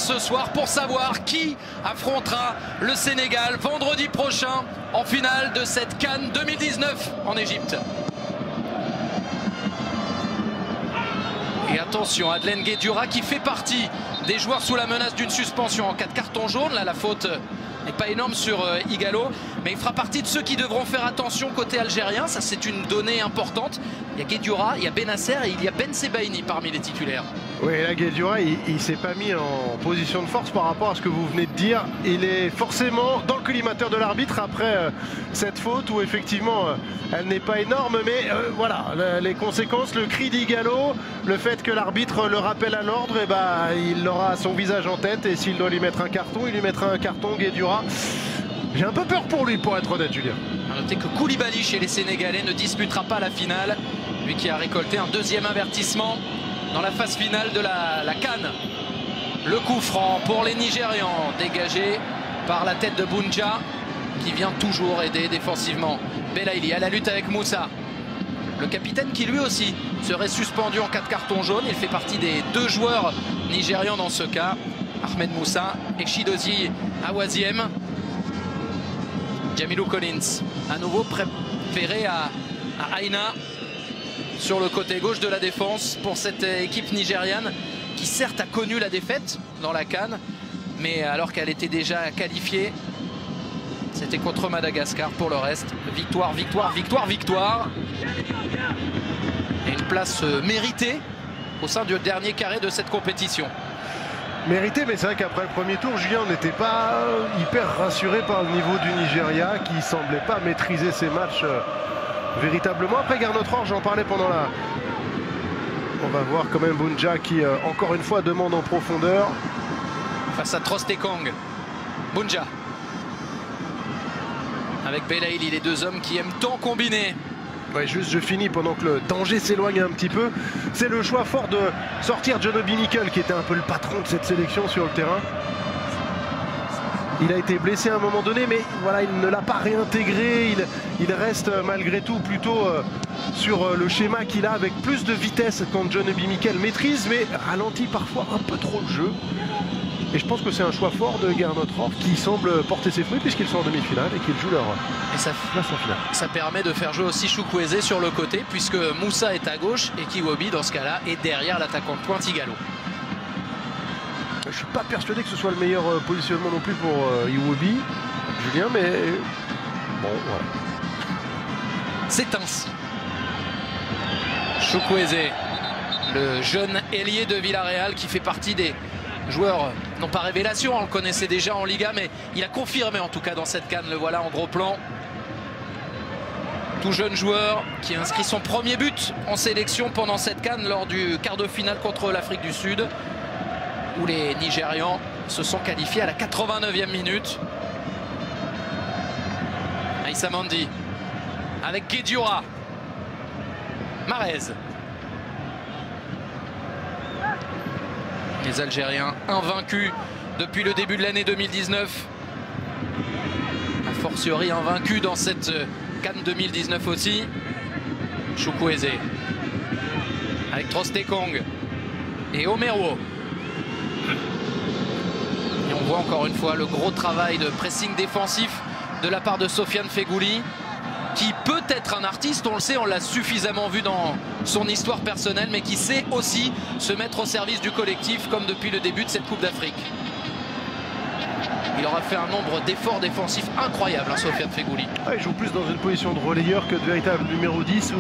ce soir pour savoir qui affrontera le Sénégal vendredi prochain en finale de cette CAN 2019 en Égypte. Et attention, Adlen Guedioura qui fait partie des joueurs sous la menace d'une suspension en cas de carton jaune. Là, la faute n'est pas énorme sur Ighalo, mais il fera partie de ceux qui devront faire attention côté algérien. Ça, c'est une donnée importante. Il y a Guedioura, il y a Benasser et il y a Ben Sebaini parmi les titulaires. Oui, là, Guedioura, il s'est pas mis en position de force par rapport à ce que vous venez de dire. Il est forcément dans le collimateur de l'arbitre après cette faute où effectivement elle n'est pas énorme, mais voilà, les conséquences, le cri d'Ighalo, le fait que l'arbitre le rappelle à l'ordre, et il aura son visage en tête et s'il doit lui mettre un carton, il lui mettra un carton. Guedioura, j'ai un peu peur pour lui, pour être honnête, Julien. A noter que Koulibaly chez les Sénégalais ne disputera pas la finale, lui qui a récolté un deuxième avertissement dans la phase finale de la CAN. Le coup franc pour les Nigérians, dégagé par la tête de Bounja, qui vient toujours aider défensivement Belaïli à la lutte avec Moussa. Le capitaine qui lui aussi serait suspendu en cas de carton jaune. Il fait partie des deux joueurs nigérians dans ce cas, Ahmed Moussa et Chidozie Awaziem. Jamilou Collins, à nouveau préféré à Aina sur le côté gauche de la défense pour cette équipe nigériane qui certes a connu la défaite dans la CAN, mais alors qu'elle était déjà qualifiée, c'était contre Madagascar. Pour le reste, victoire, victoire, victoire, victoire. Et une place méritée au sein du dernier carré de cette compétition. Mérité, mais c'est vrai qu'après le premier tour, Julien, on n'était pas hyper rassuré par le niveau du Nigeria qui semblait pas maîtriser ses matchs véritablement. Après Garnotror, j'en parlais pendant la... On va voir quand même Bounja qui, encore une fois, demande en profondeur. Face à Trostekong. Bounja. Avec Belaïli, les deux hommes qui aiment tant combiner. Ouais, juste je finis pendant que le danger s'éloigne un petit peu. C'est le choix fort de sortir John Obi Mikel qui était un peu le patron de cette sélection sur le terrain. Il a été blessé à un moment donné, mais voilà, il ne l'a pas réintégré. Il reste malgré tout plutôt sur le schéma qu'il a avec plus de vitesse quand John Obi Mikel maîtrise, mais ralentit parfois un peu trop le jeu. Et je pense que c'est un choix fort de Garnotror qui semble porter ses fruits puisqu'ils sont en demi-finale et qu'ils jouent leur place en finale. Ça permet de faire jouer aussi Chukwueze sur le côté puisque Moussa est à gauche et Kiwobi dans ce cas-là est derrière l'attaquant de pointe Ighalo. Je ne suis pas persuadé que ce soit le meilleur positionnement non plus pour Iwobi, Julien, mais bon, voilà. C'est ainsi. Chukwueze, le jeune ailier de Villarreal qui fait partie des joueurs, non pas révélation, on le connaissait déjà en Liga, mais il a confirmé en tout cas dans cette CAN. Le voilà en gros plan. Tout jeune joueur qui a inscrit son premier but en sélection pendant cette CAN lors du quart de finale contre l'Afrique du Sud, où les Nigérians se sont qualifiés à la 89e minute. Aïssa Mandi avec Guedioura. Marez. Les Algériens invaincus depuis le début de l'année 2019. A fortiori invaincus dans cette CAN 2019 aussi. Chukwueze avec Trostekong et Omero. Et on voit encore une fois le gros travail de pressing défensif de la part de Sofiane Feghouli, qui peut être un artiste, on le sait, on l'a suffisamment vu dans son histoire personnelle, mais qui sait aussi se mettre au service du collectif, comme depuis le début de cette Coupe d'Afrique. Il aura fait un nombre d'efforts défensifs incroyables, hein, Sofiane Feghouli. Ouais, il joue plus dans une position de relayeur que de véritable numéro 10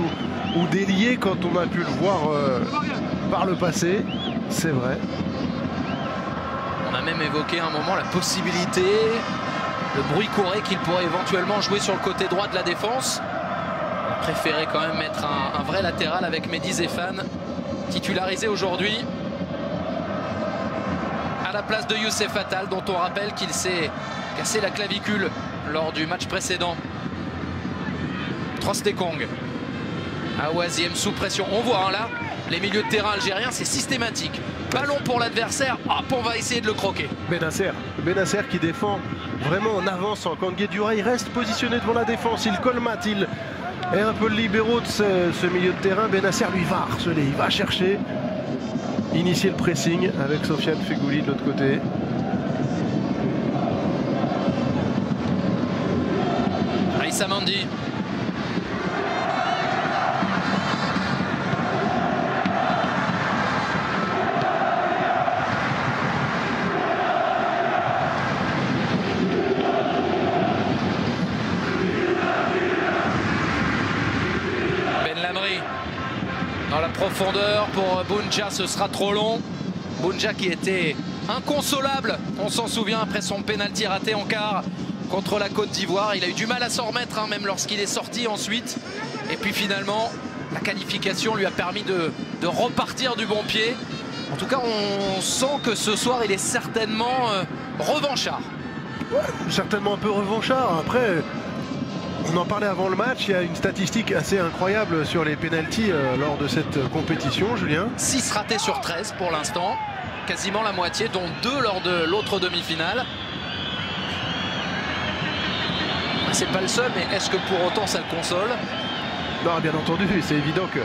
ou d'ailier, quand on a pu le voir par le passé, c'est vrai. On a même évoqué à un moment la possibilité... Le bruit courait qu'il pourrait éventuellement jouer sur le côté droit de la défense. On préférait quand même mettre un vrai latéral avec Mehdi Zéphane, titularisé aujourd'hui à la place de Youssef Attal, dont on rappelle qu'il s'est cassé la clavicule lors du match précédent. Trostekong. Awaziem sous pression. On voit hein, là, les milieux de terrain algériens, c'est systématique. Ballon pour l'adversaire, hop, on va essayer de le croquer. Benasser qui défend vraiment en avançant. Quand Guedioura il reste positionné devant la défense, il colmate, il est un peu le libéraux de ce milieu de terrain. Benasser lui va harceler, il va chercher. initier le pressing avec Sofiane Feghouli de l'autre côté. Aïssa Mandi. Dans la profondeur pour Bounja, ce sera trop long. Bounja qui était inconsolable, on s'en souvient, après son pénalty raté en quart contre la Côte d'Ivoire. Il a eu du mal à s'en remettre, hein, même lorsqu'il est sorti ensuite. Et puis finalement, la qualification lui a permis de repartir du bon pied. En tout cas, on sent que ce soir, il est certainement revanchard. Ouais, certainement un peu revanchard. Après, on en parlait avant le match, il y a une statistique assez incroyable sur les pénaltys lors de cette compétition, Julien. 6 ratés sur 13 pour l'instant, quasiment la moitié, dont 2 lors de l'autre demi-finale. C'est pas le seul, mais est-ce que pour autant ça le console? Non, bien entendu, c'est évident que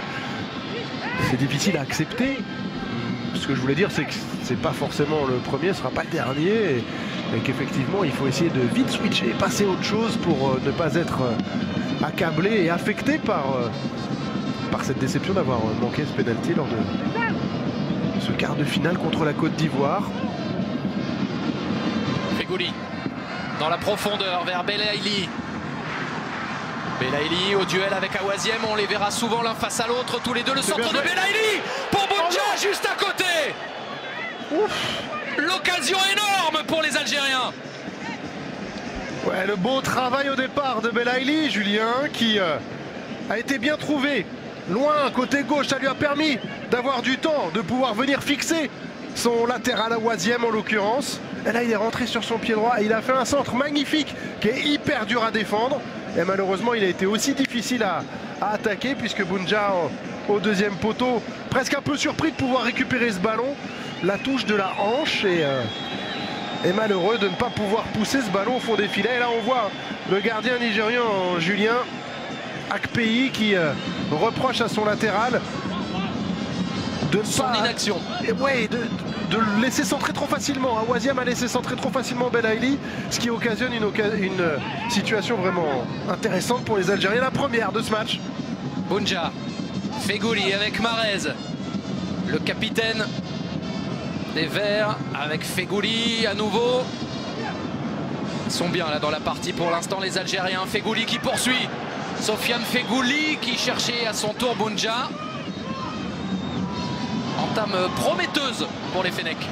c'est difficile à accepter. Ce que je voulais dire, c'est que c'est pas forcément le premier, ce sera pas le dernier. Et qu'effectivement, il faut essayer de vite switcher, passer à autre chose pour ne pas être accablé et affecté par cette déception d'avoir manqué ce pénalty lors de ce quart de finale contre la Côte d'Ivoire. Feghouli dans la profondeur vers Belaïli. Belaïli au duel avec Awaziem, on les verra souvent l'un face à l'autre, tous les deux. Le centre de Belaïli pour Bounja, juste à côté. Ouf. L'occasion énorme pour les Algériens. Ouais, le beau travail au départ de Belaïli, Julien, qui a été bien trouvé. Loin, côté gauche, ça lui a permis d'avoir du temps, de pouvoir venir fixer son latéral à Awaziem en l'occurrence. Et là, il est rentré sur son pied droit et il a fait un centre magnifique qui est hyper dur à défendre. Et malheureusement, il a été aussi difficile à attaquer puisque Bounja, au deuxième poteau, presque un peu surpris de pouvoir récupérer ce ballon, la touche de la hanche et est malheureux de ne pas pouvoir pousser ce ballon au fond des filets. Et là, on voit le gardien nigérian, Julien Akpeyi, qui reproche à son latéral de son inaction. Ouais, de le laisser centrer trop facilement. Awaziem a laissé centrer trop facilement Belaïli, ce qui occasionne une situation vraiment intéressante pour les Algériens. La première de ce match. Bounja, Feghouli avec Mahrez, le capitaine des Verts avec Feghouli à nouveau. Ils sont bien là dans la partie pour l'instant, les Algériens. Feghouli qui poursuit. Sofiane Feghouli qui cherchait à son tour Bounja. Entame prometteuse pour les Fennecs.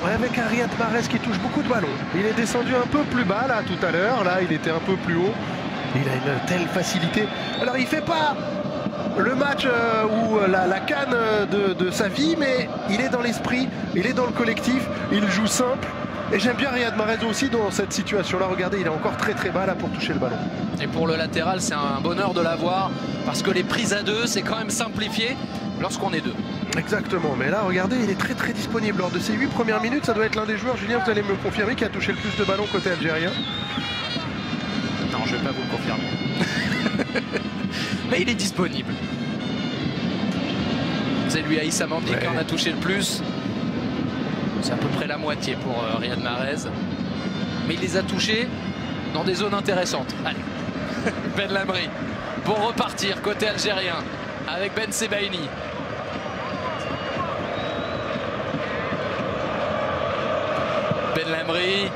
Ouais, avec un Riyad Mahrez qui touche beaucoup de ballons. Il est descendu un peu plus bas là tout à l'heure. Là, il était un peu plus haut. Il a une telle facilité. Alors, il fait pas le match ou la canne de sa vie, mais il est dans l'esprit, il est dans le collectif, il joue simple. Et j'aime bien Riyad Mahrez aussi dans cette situation-là. Regardez, il est encore très très bas là pour toucher le ballon. Et pour le latéral, c'est un bonheur de l'avoir parce que les prises à deux, c'est quand même simplifié lorsqu'on est deux. Exactement, mais là, regardez, il est très très disponible. Lors de ces 8 premières minutes, ça doit être l'un des joueurs, Julien, vous allez me le confirmer, qui a touché le plus de ballons côté algérien. Non, je ne vais pas vous le confirmer. Mais il est disponible. C'est lui, Aïssa Mandi, qui en a touché le plus. C'est à peu près la moitié pour Riyad Mahrez. Mais il les a touchés dans des zones intéressantes. Allez, Ben Lamri pour repartir côté algérien avec Ben Sebaini. Ben Lamri.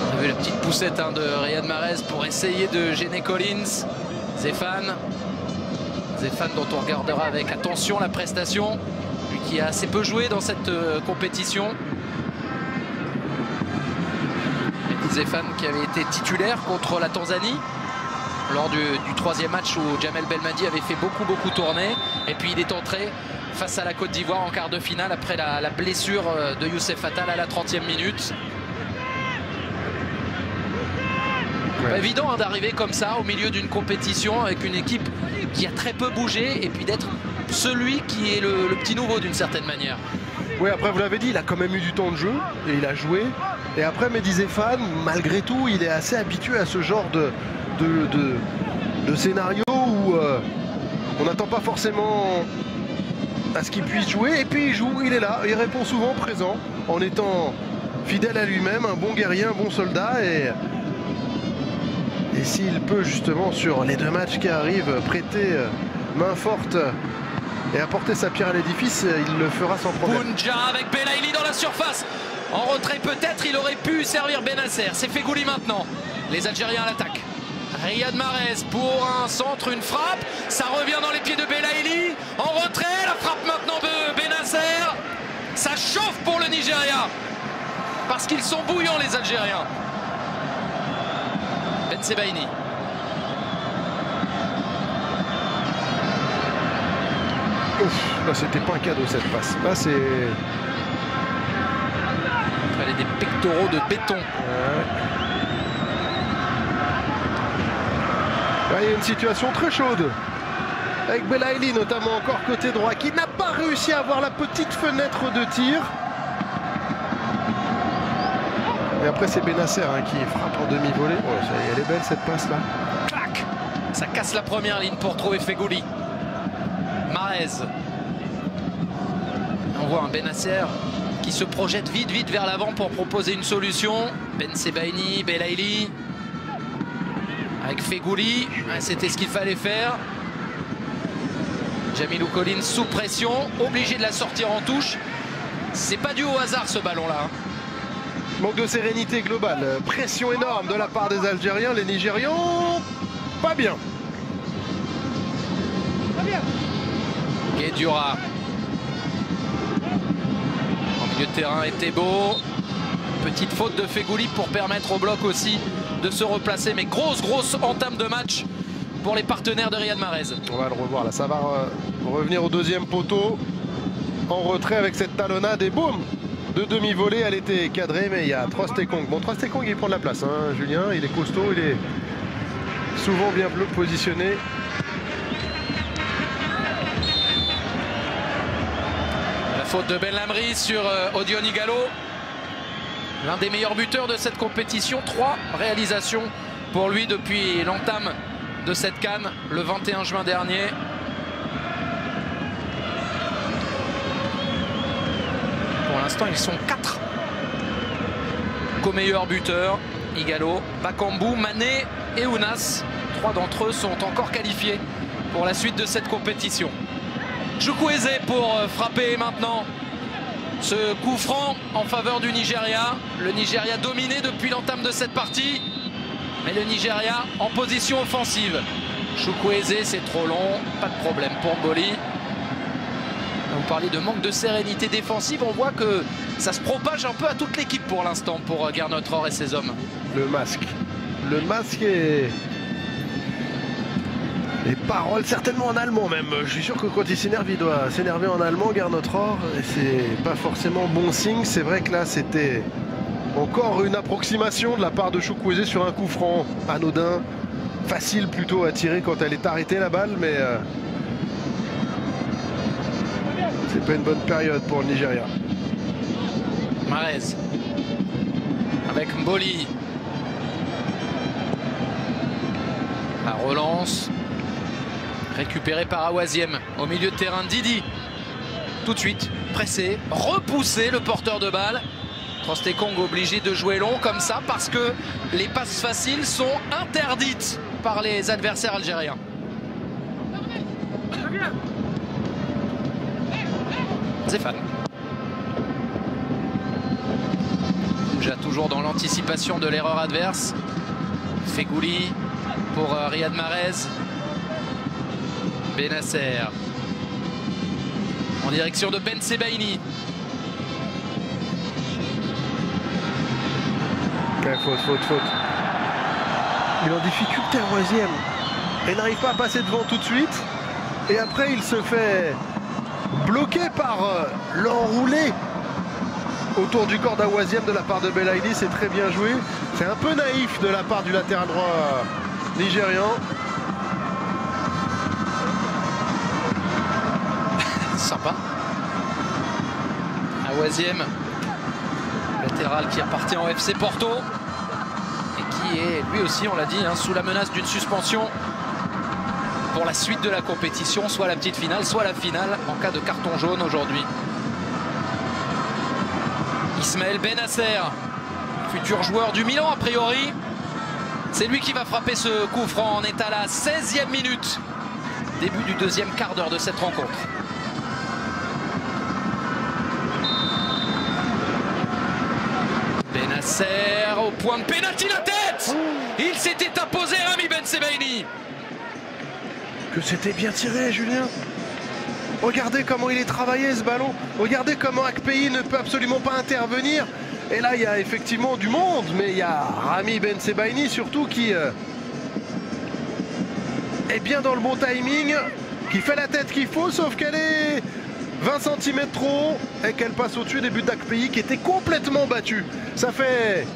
On a vu la petite poussette de Riyad Mahrez pour essayer de gêner Collins. Zéphane dont on regardera avec attention la prestation. Lui qui a assez peu joué dans cette compétition. Zéphane qui avait été titulaire contre la Tanzanie lors du troisième match où Djamel Belmadi avait fait beaucoup tourner. Et puis il est entré face à la Côte d'Ivoire en quart de finale après la blessure de Youssef Attal à la 30e minute. Pas évident d'arriver comme ça au milieu d'une compétition avec une équipe qui a très peu bougé et puis d'être celui qui est le petit nouveau d'une certaine manière. Oui, après vous l'avez dit, il a quand même eu du temps de jeu et il a joué. Et après Mehdi Zéphane, malgré tout, il est assez habitué à ce genre de scénario où on n'attend pas forcément à ce qu'il puisse jouer. Et puis il joue, il est là, il répond souvent présent en étant fidèle à lui-même, un bon guerrier, un bon soldat. Et s'il peut justement sur les 2 matchs qui arrivent prêter main forte et apporter sa pierre à l'édifice, il le fera sans problème. Bounja avec Belaïli dans la surface. En retrait peut-être, il aurait pu servir Benasser. C'est Fegouli maintenant. Les Algériens à l'attaque. Riyad Mahrez pour un centre, une frappe. Ça revient dans les pieds de Belaïli. En retrait, la frappe maintenant de Benasser. Ça chauffe pour le Nigeria. Parce qu'ils sont bouillants les Algériens. Ben Sebaini. Ouf, là c'était pas un cadeau cette passe. Là c'est... Il fallait des pectoraux de béton. Il y a une situation très chaude. Avec Belaïli notamment encore côté droit qui n'a pas réussi à avoir la petite fenêtre de tir. Et après c'est Benasser qui frappe en demi-volée. Oh, elle est belle cette passe là. Clac. Ça casse la première ligne pour trouver Fegouli. Mahrez. On voit un Benasser qui se projette vite vers l'avant pour proposer une solution. Ben Sebaini, Belaïli. Avec Fegouli, c'était ce qu'il fallait faire. Jamilou Collins sous pression, obligé de la sortir en touche. C'est pas dû au hasard ce ballon-là. Manque de sérénité globale, pression énorme de la part des Algériens. Les Nigérians, pas bien. Guedioura. En milieu de terrain, était beau. Petite faute de Fegouli pour permettre au bloc aussi de se replacer. Mais grosse entame de match pour les partenaires de Riyad Mahrez. On va le revoir là, ça va revenir au 2e poteau. En retrait avec cette talonnade et boum, de demi-volée, elle était cadrée, mais il y a Trostekong. Bon, Trostekong il prend de la place, hein, Julien, il est costaud, il est souvent bien positionné. La faute de Ben Lamri sur Odion Ighalo. L'un des meilleurs buteurs de cette compétition. 3 réalisations pour lui depuis l'entame de cette CAN le 21 juin dernier. Pour l'instant, ils sont 4 co-meilleurs buteurs. Ighalo, Bakambu, Mané et Ounas. 3 d'entre eux sont encore qualifiés pour la suite de cette compétition. Chukwueze pour frapper maintenant. Ce coup franc en faveur du Nigeria. Le Nigeria dominé depuis l'entame de cette partie. Mais le Nigeria en position offensive. Chukwueze, c'est trop long. Pas de problème pour Mboli. Vous parlez de manque de sérénité défensive. On voit que ça se propage un peu à toute l'équipe pour l'instant pour Gernot Rohr et ses hommes. Le masque. Le masque est... Les paroles certainement en allemand même. Je suis sûr que quand il s'énerve, il doit s'énerver en allemand, Gernot Rohr. Et c'est pas forcément bon signe. C'est vrai que là, c'était encore une approximation de la part de Chukwueze sur un coup franc anodin. Facile plutôt à tirer quand elle est arrêtée la balle, mais c'est pas une bonne période pour le Nigeria. Mahrez avec Mboli. La relance. Récupéré par Awaziem au milieu de terrain. Didi tout de suite pressé, repoussé le porteur de balle. Trostekong obligé de jouer long comme ça parce que les passes faciles sont interdites par les adversaires algériens. Zéphane. Déjà toujours dans l'anticipation de l'erreur adverse. Fegouli pour Riyad Mahrez. Benasser en direction de Ben Sebaini. Faute. Il est en difficulté à Awaziem. Il n'arrive pas à passer devant tout de suite. Et après, il se fait bloquer par l'enroulé autour du corps d'Awaziem de la part de Belaïli. C'est très bien joué. C'est un peu naïf de la part du latéral droit nigérian. Sympa. Awaziem, latéral qui appartient au FC Porto et qui est lui aussi, on l'a dit, sous la menace d'une suspension. pour la suite de la compétition, soit la petite finale, soit la finale en cas de carton jaune aujourd'hui. Ismaël Bennacer, futur joueur du Milan a priori. C'est lui qui va frapper ce coup franc. On est à la 16e minute. Début du deuxième quart d'heure de cette rencontre. Bennacer au point de pénalty, la tête. Il s'était imposé Rami Bensebaini. Que c'était bien tiré, Julien. Regardez comment il est travaillé ce ballon. Regardez comment Akpeyi ne peut absolument pas intervenir. Et là, il y a effectivement du monde, mais il y a Rami Bensebaini surtout qui est bien dans le bon timing, qui fait la tête qu'il faut, sauf qu'elle est 20 cm trop haut et qu'elle passe au-dessus des buts d'Akpeyi qui était complètement battu. Ça fait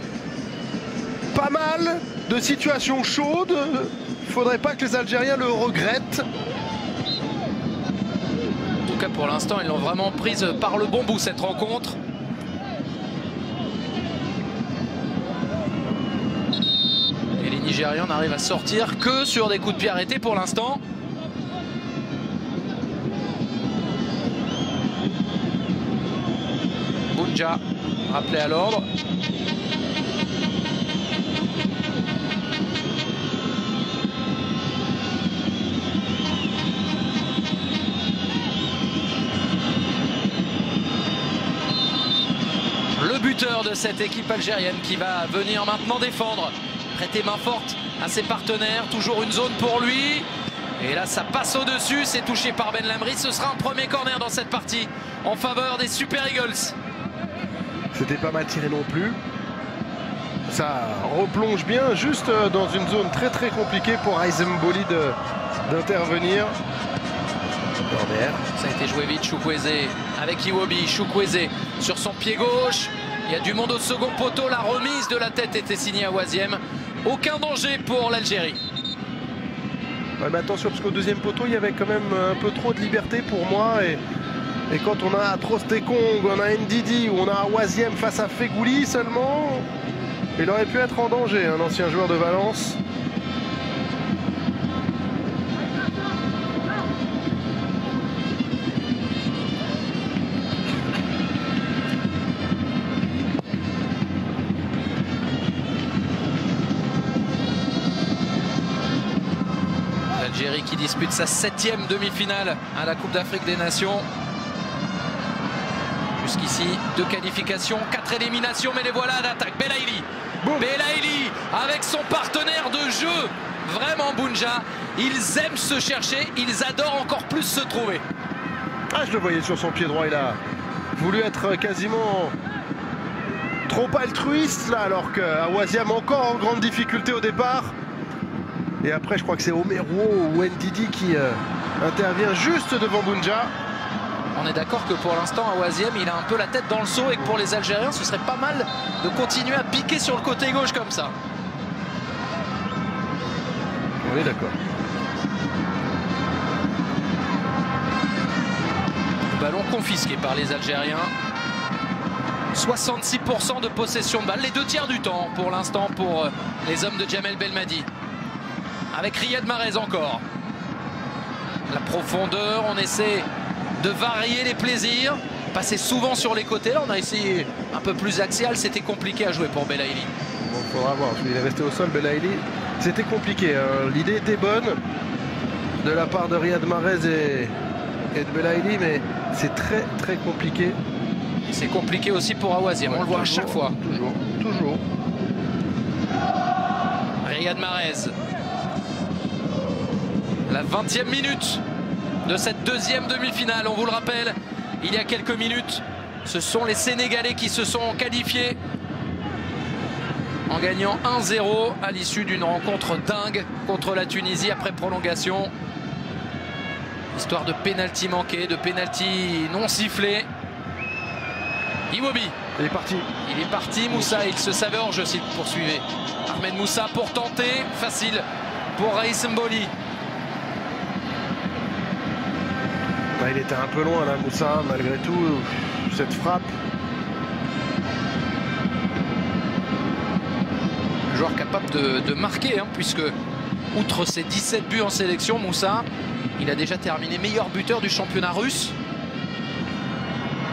pas mal de situations chaudes. Il ne faudrait pas que les Algériens le regrettent. En tout cas, pour l'instant, ils l'ont vraiment prise par le bon bout, cette rencontre. Et les Nigérians n'arrivent à sortir que sur des coups de pied arrêtés pour l'instant. Bounja, rappelé à l'ordre. Le buteur de cette équipe algérienne qui va venir maintenant défendre, prêter main forte à ses partenaires, toujours une zone pour lui. Et là ça passe au-dessus, c'est touché par Ben Lamri. Ce sera un premier corner dans cette partie en faveur des Super Eagles. C'était pas mal tiré non plus. Ça replonge bien, juste dans une zone très très compliquée pour Aizemboli d'intervenir. Corner. Ça a été joué vite, Chukwueze avec Iwobi. Chukwueze sur son pied gauche. Il y a du monde au second poteau. La remise de la tête était signée à Waziem. Aucun danger pour l'Algérie. Ouais, mais attention, parce qu'au deuxième poteau, il y avait quand même un peu trop de liberté pour moi. Et quand on a Trostekong, on a Ndidi, ou on a Waziem face à Fegouli seulement, il aurait pu être en danger, un ancien joueur de Valence. L'Algérie qui dispute sa 7e demi-finale à la Coupe d'Afrique des Nations. Jusqu'ici, 2 qualifications, 4 éliminations, mais les voilà à l'attaque. Belaïli. Belaïli avec son partenaire de jeu. Vraiment, Bounja, ils aiment se chercher, ils adorent encore plus se trouver. Ah, je le voyais sur son pied droit, il a voulu être quasiment trop altruiste là, alors qu'Awaziem encore en grande difficulté au départ. Et après, je crois que c'est Omero ou Ndidi qui intervient juste devant Bounja. On est d'accord que pour l'instant, Awaziem, il a un peu la tête dans le seau et que pour les Algériens, ce serait pas mal de continuer à piquer sur le côté gauche comme ça. On est d'accord. Ballon confisqué par les Algériens. 66% de possession de balle, les 2 tiers du temps pour l'instant pour les hommes de Djamel Belmadi. Avec Riyad Mahrez encore. La profondeur, on essaie de varier les plaisirs, passer souvent sur les côtés. Là, on a essayé un peu plus axial, c'était compliqué à jouer pour Belaïli. Bon, faudra voir, il est resté au sol, Belaïli. C'était compliqué, hein. L'idée était bonne de la part de Riyad Mahrez et de Belaïli, mais c'est très très compliqué. C'est compliqué aussi pour Awaziem, on le voit à chaque fois. Toujours. Riyad Mahrez. La 20e minute de cette 2e demi-finale. On vous le rappelle, il y a quelques minutes, ce sont les Sénégalais qui se sont qualifiés en gagnant 1-0 à l'issue d'une rencontre dingue contre la Tunisie après prolongation. Histoire de pénalty manqué, de pénalty non sifflé. Iwobi. Il est parti. Il est parti, Moussa, il se savait hors jeu s'il poursuivait. Ahmed Moussa pour tenter, facile pour Raïs Mboli. Bah, il était un peu loin là, Moussa, malgré tout, cette frappe. Un joueur capable de marquer, hein, puisque outre ses 17 buts en sélection, Moussa, il a déjà terminé meilleur buteur du championnat russe.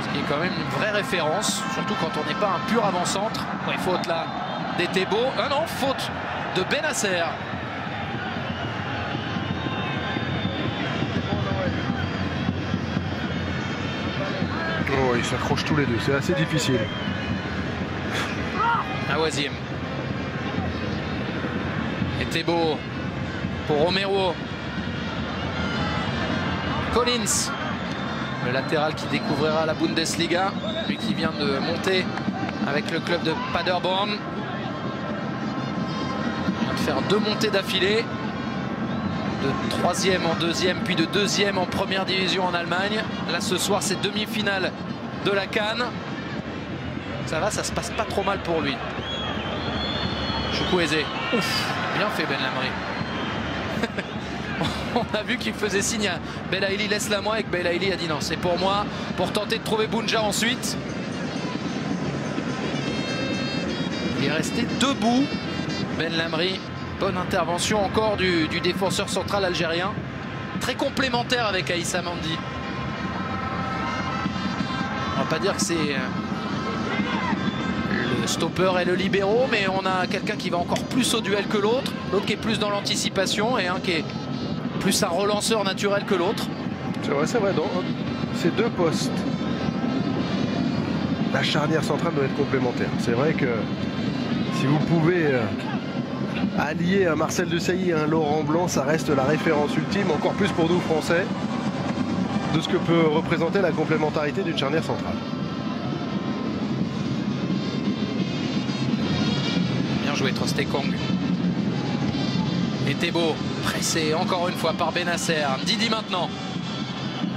Ce qui est quand même une vraie référence, surtout quand on n'est pas un pur avant-centre. Ouais, faute là d'Etebo. Ah non, faute de Bennacer. Oh, ils s'accrochent tous les deux, c'est assez difficile. Awazim. Etebo pour Romero. Collins, le latéral qui découvrira la Bundesliga, lui qui vient de monter avec le club de Paderborn. Il vient de faire 2 montées d'affilée, de 3e en 2e, puis de 2e en première division en Allemagne. Là ce soir c'est demi-finale de la CAN. Ça va, ça se passe pas trop mal pour lui. Chukwueze. Ouf, bien fait Ben Lamri. On a vu qu'il faisait signe à Belaïli, laisse-la moi, et que Belaïli a dit non, c'est pour moi, pour tenter de trouver Bounja ensuite. Il est resté debout, Ben Lamri. Bonne intervention encore du défenseur central algérien. Très complémentaire avec Aïssa Mandi. On va pas dire que c'est le stopper et le libéraux, mais on a quelqu'un qui va encore plus au duel que l'autre, l'autre qui est plus dans l'anticipation et un qui est plus un relanceur naturel que l'autre. C'est vrai, dans ces 2 postes, la charnière centrale doit être complémentaire. C'est vrai que si vous pouvez allier un Marcel Desailly et un Laurent Blanc, ça reste la référence ultime, encore plus pour nous Français, de ce que peut représenter la complémentarité d'une charnière centrale. Bien joué Trostekong. Etebo pressé encore une fois par Bennacer. Didi maintenant.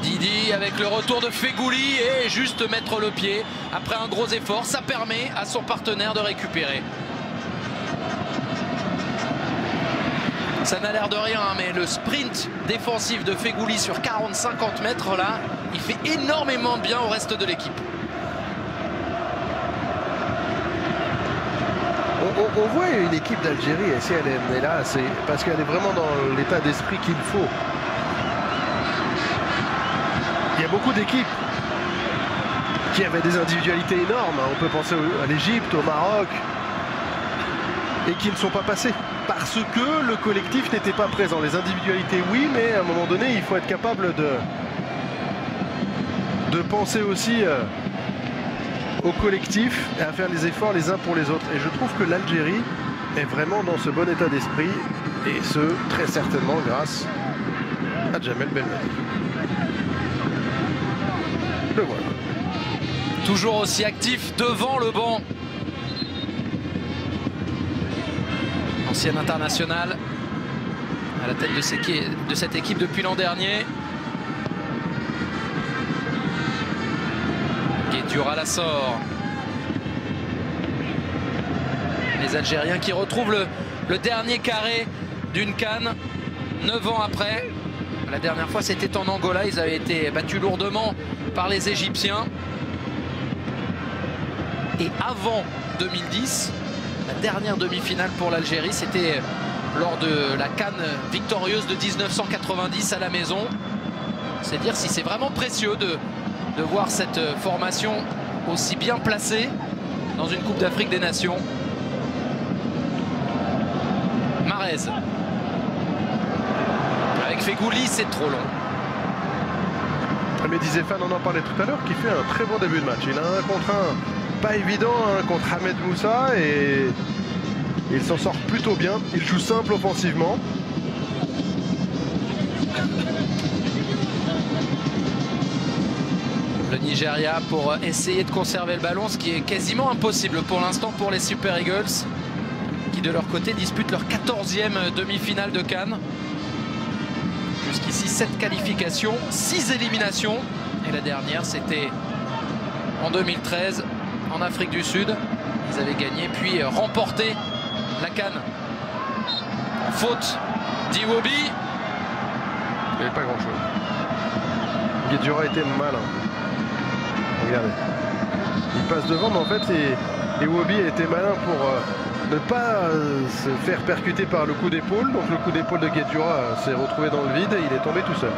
Didi avec le retour de Fegouli et juste mettre le pied après un gros effort. Ça permet à son partenaire de récupérer. Ça n'a l'air de rien, mais le sprint défensif de Fegouli sur 40-50 mètres là, il fait énormément de bien au reste de l'équipe. On voit une équipe d'Algérie, et si elle est là, c'est parce qu'elle est vraiment dans l'état d'esprit qu'il faut. Il y a beaucoup d'équipes qui avaient des individualités énormes. On peut penser à l'Égypte, au Maroc, et qui ne sont pas passées. Parce que le collectif n'était pas présent. Les individualités, oui, mais à un moment donné, il faut être capable de penser aussi au collectif et à faire les efforts les uns pour les autres. Et je trouve que l'Algérie est vraiment dans ce bon état d'esprit, et ce, très certainement grâce à Djamel Belmadi. Le voilà. Toujours aussi actif devant le banc. Ancien international à la tête de cette équipe depuis l'an dernier. Guédioura la sort. Les Algériens qui retrouvent le dernier carré d'une CAN 9 ans après. La dernière fois c'était en Angola, ils avaient été battus lourdement par les Égyptiens. Et avant 2010, la dernière demi-finale pour l'Algérie, c'était lors de la CAN victorieuse de 1990 à la maison. C'est dire si c'est vraiment précieux de voir cette formation aussi bien placée dans une Coupe d'Afrique des Nations. Mahrez. Avec Fegouli, c'est trop long. Mais disait Fan, on en parlait tout à l'heure, qui fait un très bon début de match. Il a un contre un pas évident contre Ahmed Moussa et il s'en sort plutôt bien. Il joue simple offensivement. Le Nigeria pour essayer de conserver le ballon, ce qui est quasiment impossible pour l'instant pour les Super Eagles, qui de leur côté disputent leur 14e demi-finale de CAN. Jusqu'ici 7 qualifications, 6 éliminations, et la dernière c'était en 2013 en Afrique du Sud. Ils avaient gagné puis remporté la CAN. Faute d'Iwobi. Il n'y avait pas grand chose. Guédioura était malin. Regardez. Il passe devant, mais en fait Iwobi était malin pour ne pas se faire percuter par le coup d'épaule. Donc le coup d'épaule de Guedioura s'est retrouvé dans le vide et il est tombé tout seul.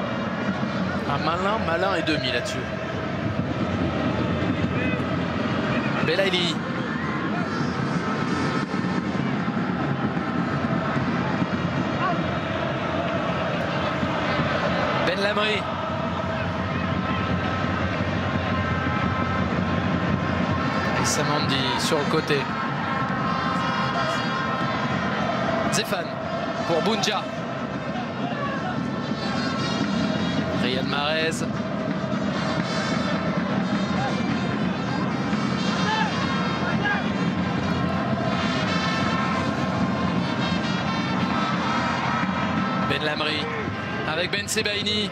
Un malin et demi là-dessus. Belaïli. Ben Lamri. Et Samandi sur le côté. Zéphane pour Bounja. Riyad Mahrez. Ben Lamri avec Ben Sebaini.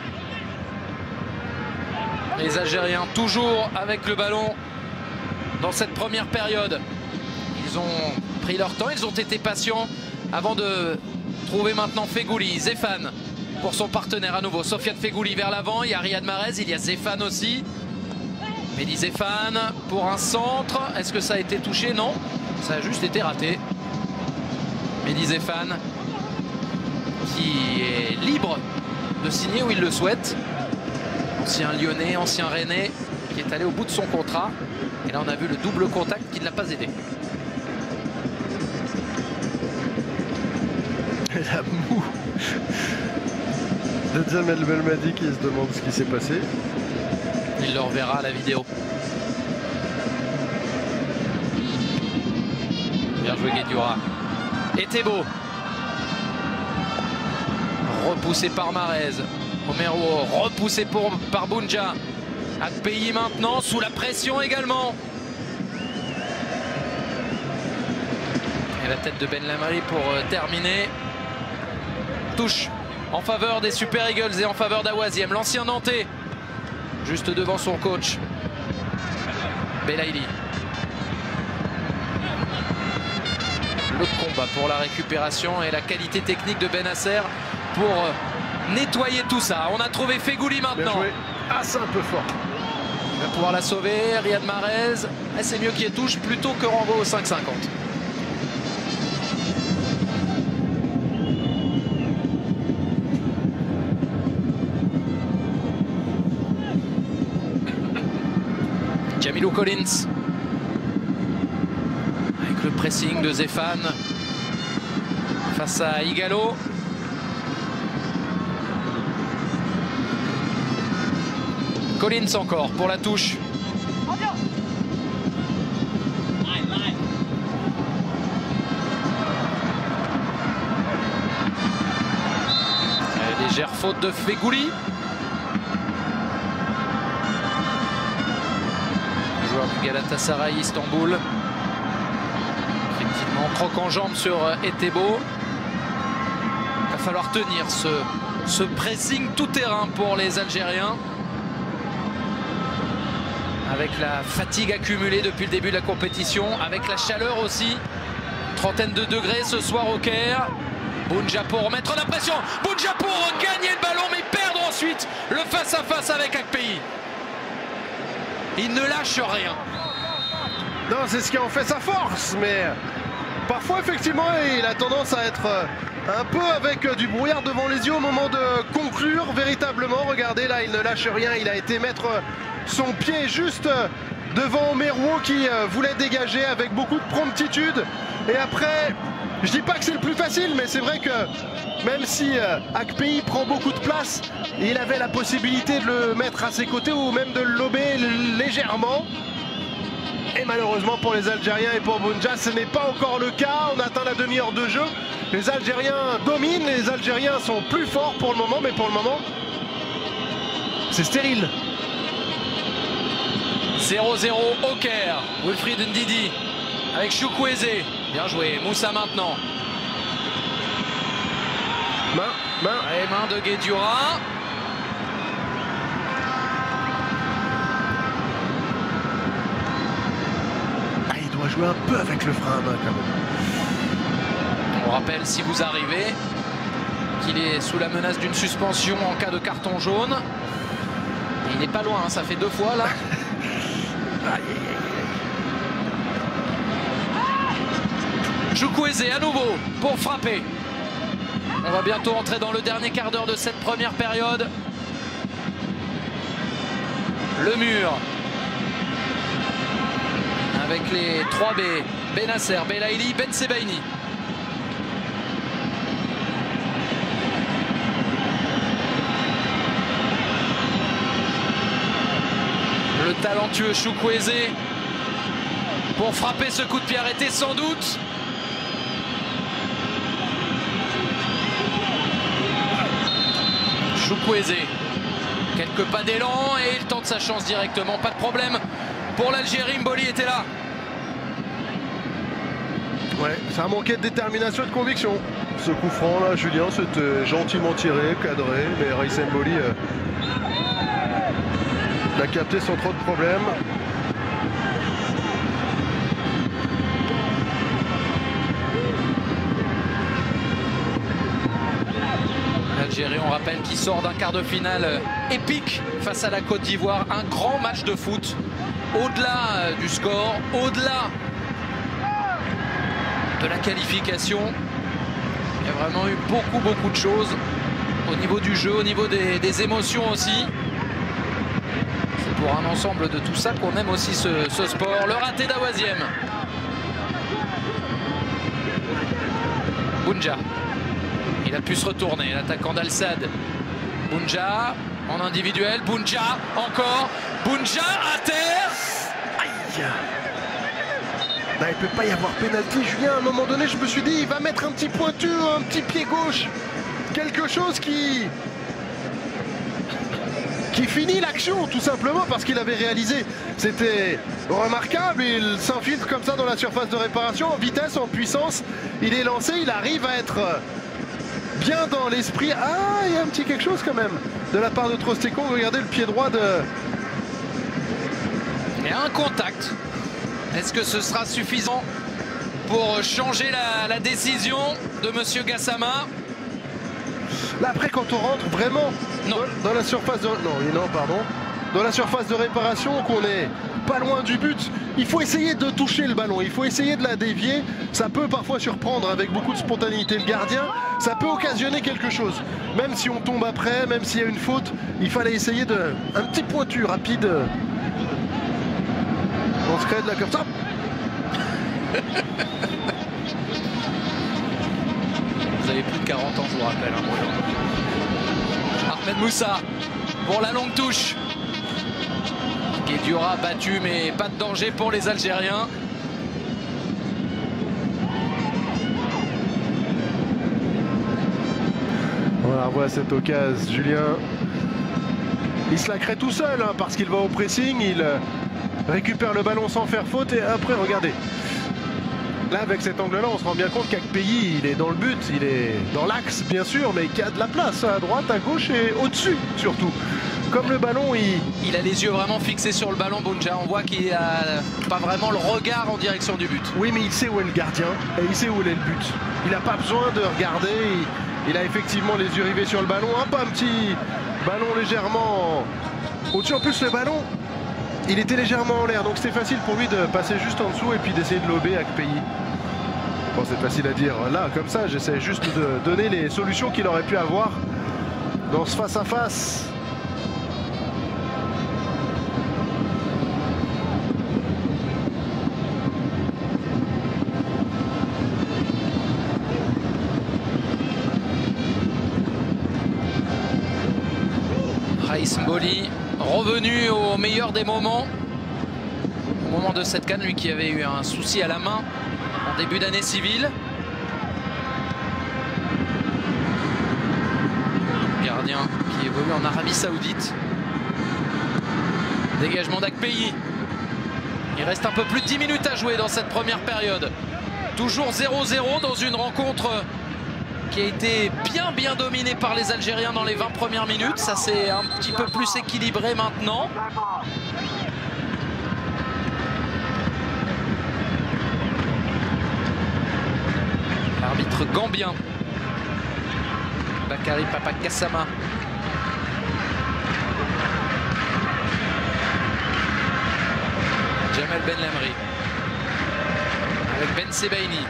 Les Algériens toujours avec le ballon dans cette première période. Ils ont pris leur temps, ils ont été patients avant de trouver maintenant Fegouli. Zéphane pour son partenaire à nouveau. Sofiane Fegouli vers l'avant. Il y a Riyad Mahrez, il y a Zéphane aussi. Mehdi Zéphane pour un centre. Est-ce que ça a été touché? Non, ça a juste été raté. Mehdi Zéphane qui est libre de signer où il le souhaite. Ancien Lyonnais, ancien Rennais qui est allé au bout de son contrat. Et là on a vu le double contact qui ne l'a pas aidé. La moue de Jamel Belmadi qui se demande ce qui s'est passé. Il le reverra à la vidéo. Bien joué Guedioura. Et Thébault. Repoussé par Mahrez. Omerwo repoussé par Bounja. Akpeyi maintenant sous la pression également. Et la tête de Ben Lamri pour terminer. Touche en faveur des Super Eagles et en faveur d'Awaziem, l'ancien Nantais, juste devant son coach. Belaïli. Le combat pour la récupération et la qualité technique de Bennacer pour nettoyer tout ça. On a trouvé Fegouli maintenant. Ah, c'est un peu fort. Il va pouvoir la sauver. Riyad Mahrez. C'est mieux qu'il touche plutôt que renvoi au 5,50. Jamilou Collins avec le pressing de Zéphane face à Igalo. Collins encore pour la touche. Légère faute de Fegouli. Galatasaray Istanbul. Effectivement, croque en jambe sur Etebo. Il va falloir tenir ce pressing tout terrain pour les Algériens. Avec la fatigue accumulée depuis le début de la compétition, avec la chaleur aussi. Trentaine de degrés ce soir au Caire. Bounja pour remettre la pression. Bounja pour gagner le ballon, mais perdre ensuite le face-à-face avec Akpeyi. Il ne lâche rien. Non, c'est ce qui en fait sa force, mais parfois effectivement il a tendance à être un peu avec du brouillard devant les yeux au moment de conclure véritablement. Regardez là, il ne lâche rien, il a été mettre son pied juste devant Omerwo qui voulait dégager avec beaucoup de promptitude. Et après, je dis pas que c'est le plus facile, mais c'est vrai que même si Akpeyi prend beaucoup de place, il avait la possibilité de le mettre à ses côtés ou même de le lober légèrement. Et malheureusement pour les Algériens et pour Bounja, ce n'est pas encore le cas. On atteint la demi-heure de jeu. Les Algériens dominent, les Algériens sont plus forts pour le moment, mais pour le moment, c'est stérile. 0-0 au Caire. Wilfried Ndidi avec Chukwueze. Bien joué. Moussa maintenant. Main de Guedioura. Il doit jouer un peu avec le frein à main quand même. On rappelle, si vous arrivez, qu'il est sous la menace d'une suspension en cas de carton jaune. Et il n'est pas loin, hein, ça fait 2 fois là. Chukwueze à nouveau pour frapper. On va bientôt entrer dans le dernier quart d'heure de cette première période. Le mur. Avec les 3B. Benasser, Belaïli, Ben Sebaini. Le talentueux Chukwueze pour frapper ce coup de pied arrêté sans doute. Chukwueze, quelques pas d'élan et il tente sa chance directement, pas de problème pour l'Algérie. Mboli était là. Ouais, ça a manqué de détermination et de conviction. Ce coup franc là, Julien, c'était gentiment tiré, cadré, mais Raïs Mboli l'a capté sans trop de problèmes. L'Algérie, on rappelle, qui sort d'un quart de finale épique face à la Côte d'Ivoire. Un grand match de foot, au-delà du score, au-delà de la qualification. Il y a vraiment eu beaucoup de choses au niveau du jeu, au niveau des émotions aussi. C'est pour un ensemble de tout ça qu'on aime aussi ce sport. Le raté d'Awaziem. Bounja. Il a pu se retourner, l'attaquant d'Al-Sadd. Bounja en individuel. Bounja encore. Bounja à terre. Aïe. Bah, il ne peut pas y avoir pénalty, Julien. À un moment donné, je me suis dit, il va mettre un petit pointu, un petit pied gauche. Quelque chose qui finit l'action, tout simplement, parce qu'il avait réalisé. C'était remarquable. Il s'infiltre comme ça dans la surface de réparation, en vitesse, en puissance. Il est lancé, il arrive à être bien dans l'esprit. Ah, il y a un petit quelque chose quand même de la part de Trostekong. Regardez le pied droit de... Il y a un contact. Est-ce que ce sera suffisant pour changer la décision de Monsieur Gassama? Là, après, quand on rentre vraiment dans la surface de... Non, pardon. Dans la surface de réparation, qu'on est pas loin du but, il faut essayer de toucher le ballon. Il faut essayer de la dévier. Ça peut parfois surprendre avec beaucoup de spontanéité le gardien. Ça peut occasionner quelque chose. Même si on tombe après, même s'il y a une faute, il fallait essayer de... Un petit pointu rapide. On se crée de la comme ça. Vous avez plus de 40 ans, je vous rappelle. Ahmed Moussa pour la longue touche. Guédiora battu, mais pas de danger pour les Algériens. Voilà cette occasion, Julien. Il se la crée tout seul, hein, parce qu'il va au pressing, il récupère le ballon sans faire faute et après, regardez. Là, avec cet angle-là, on se rend bien compte qu'Akpeyi, il est dans le but, il est dans l'axe, bien sûr, mais qu'il y a de la place à droite, à gauche et au-dessus, surtout. Comme le ballon, il a les yeux vraiment fixés sur le ballon, Bounja. On voit qu'il n'a pas vraiment le regard en direction du but. Oui, mais il sait où est le gardien et il sait où est le but. Il n'a pas besoin de regarder. Il a effectivement les yeux rivés sur le ballon. Un petit ballon légèrement au-dessus. En plus, le ballon, il était légèrement en l'air. Donc c'était facile pour lui de passer juste en dessous et puis d'essayer de lober Akpeyi. Bon, c'est facile à dire là, comme ça. J'essaie juste de donner les solutions qu'il aurait pu avoir dans ce face-à-face. Raïs Mboli revenu au meilleur des moments. Au moment de cette canne, lui qui avait eu un souci à la main en début d'année civile. Gardien qui évolue en Arabie Saoudite. Dégagement d'Akpeyi. Il reste un peu plus de 10 minutes à jouer dans cette première période. Toujours 0-0 dans une rencontre qui a été bien dominé par les Algériens dans les 20 premières minutes. Ça c'est un petit peu plus équilibré maintenant. L'arbitre gambien, Bakary Papa Gassama. Jamel Ben Lamri avec Ben Sebaini.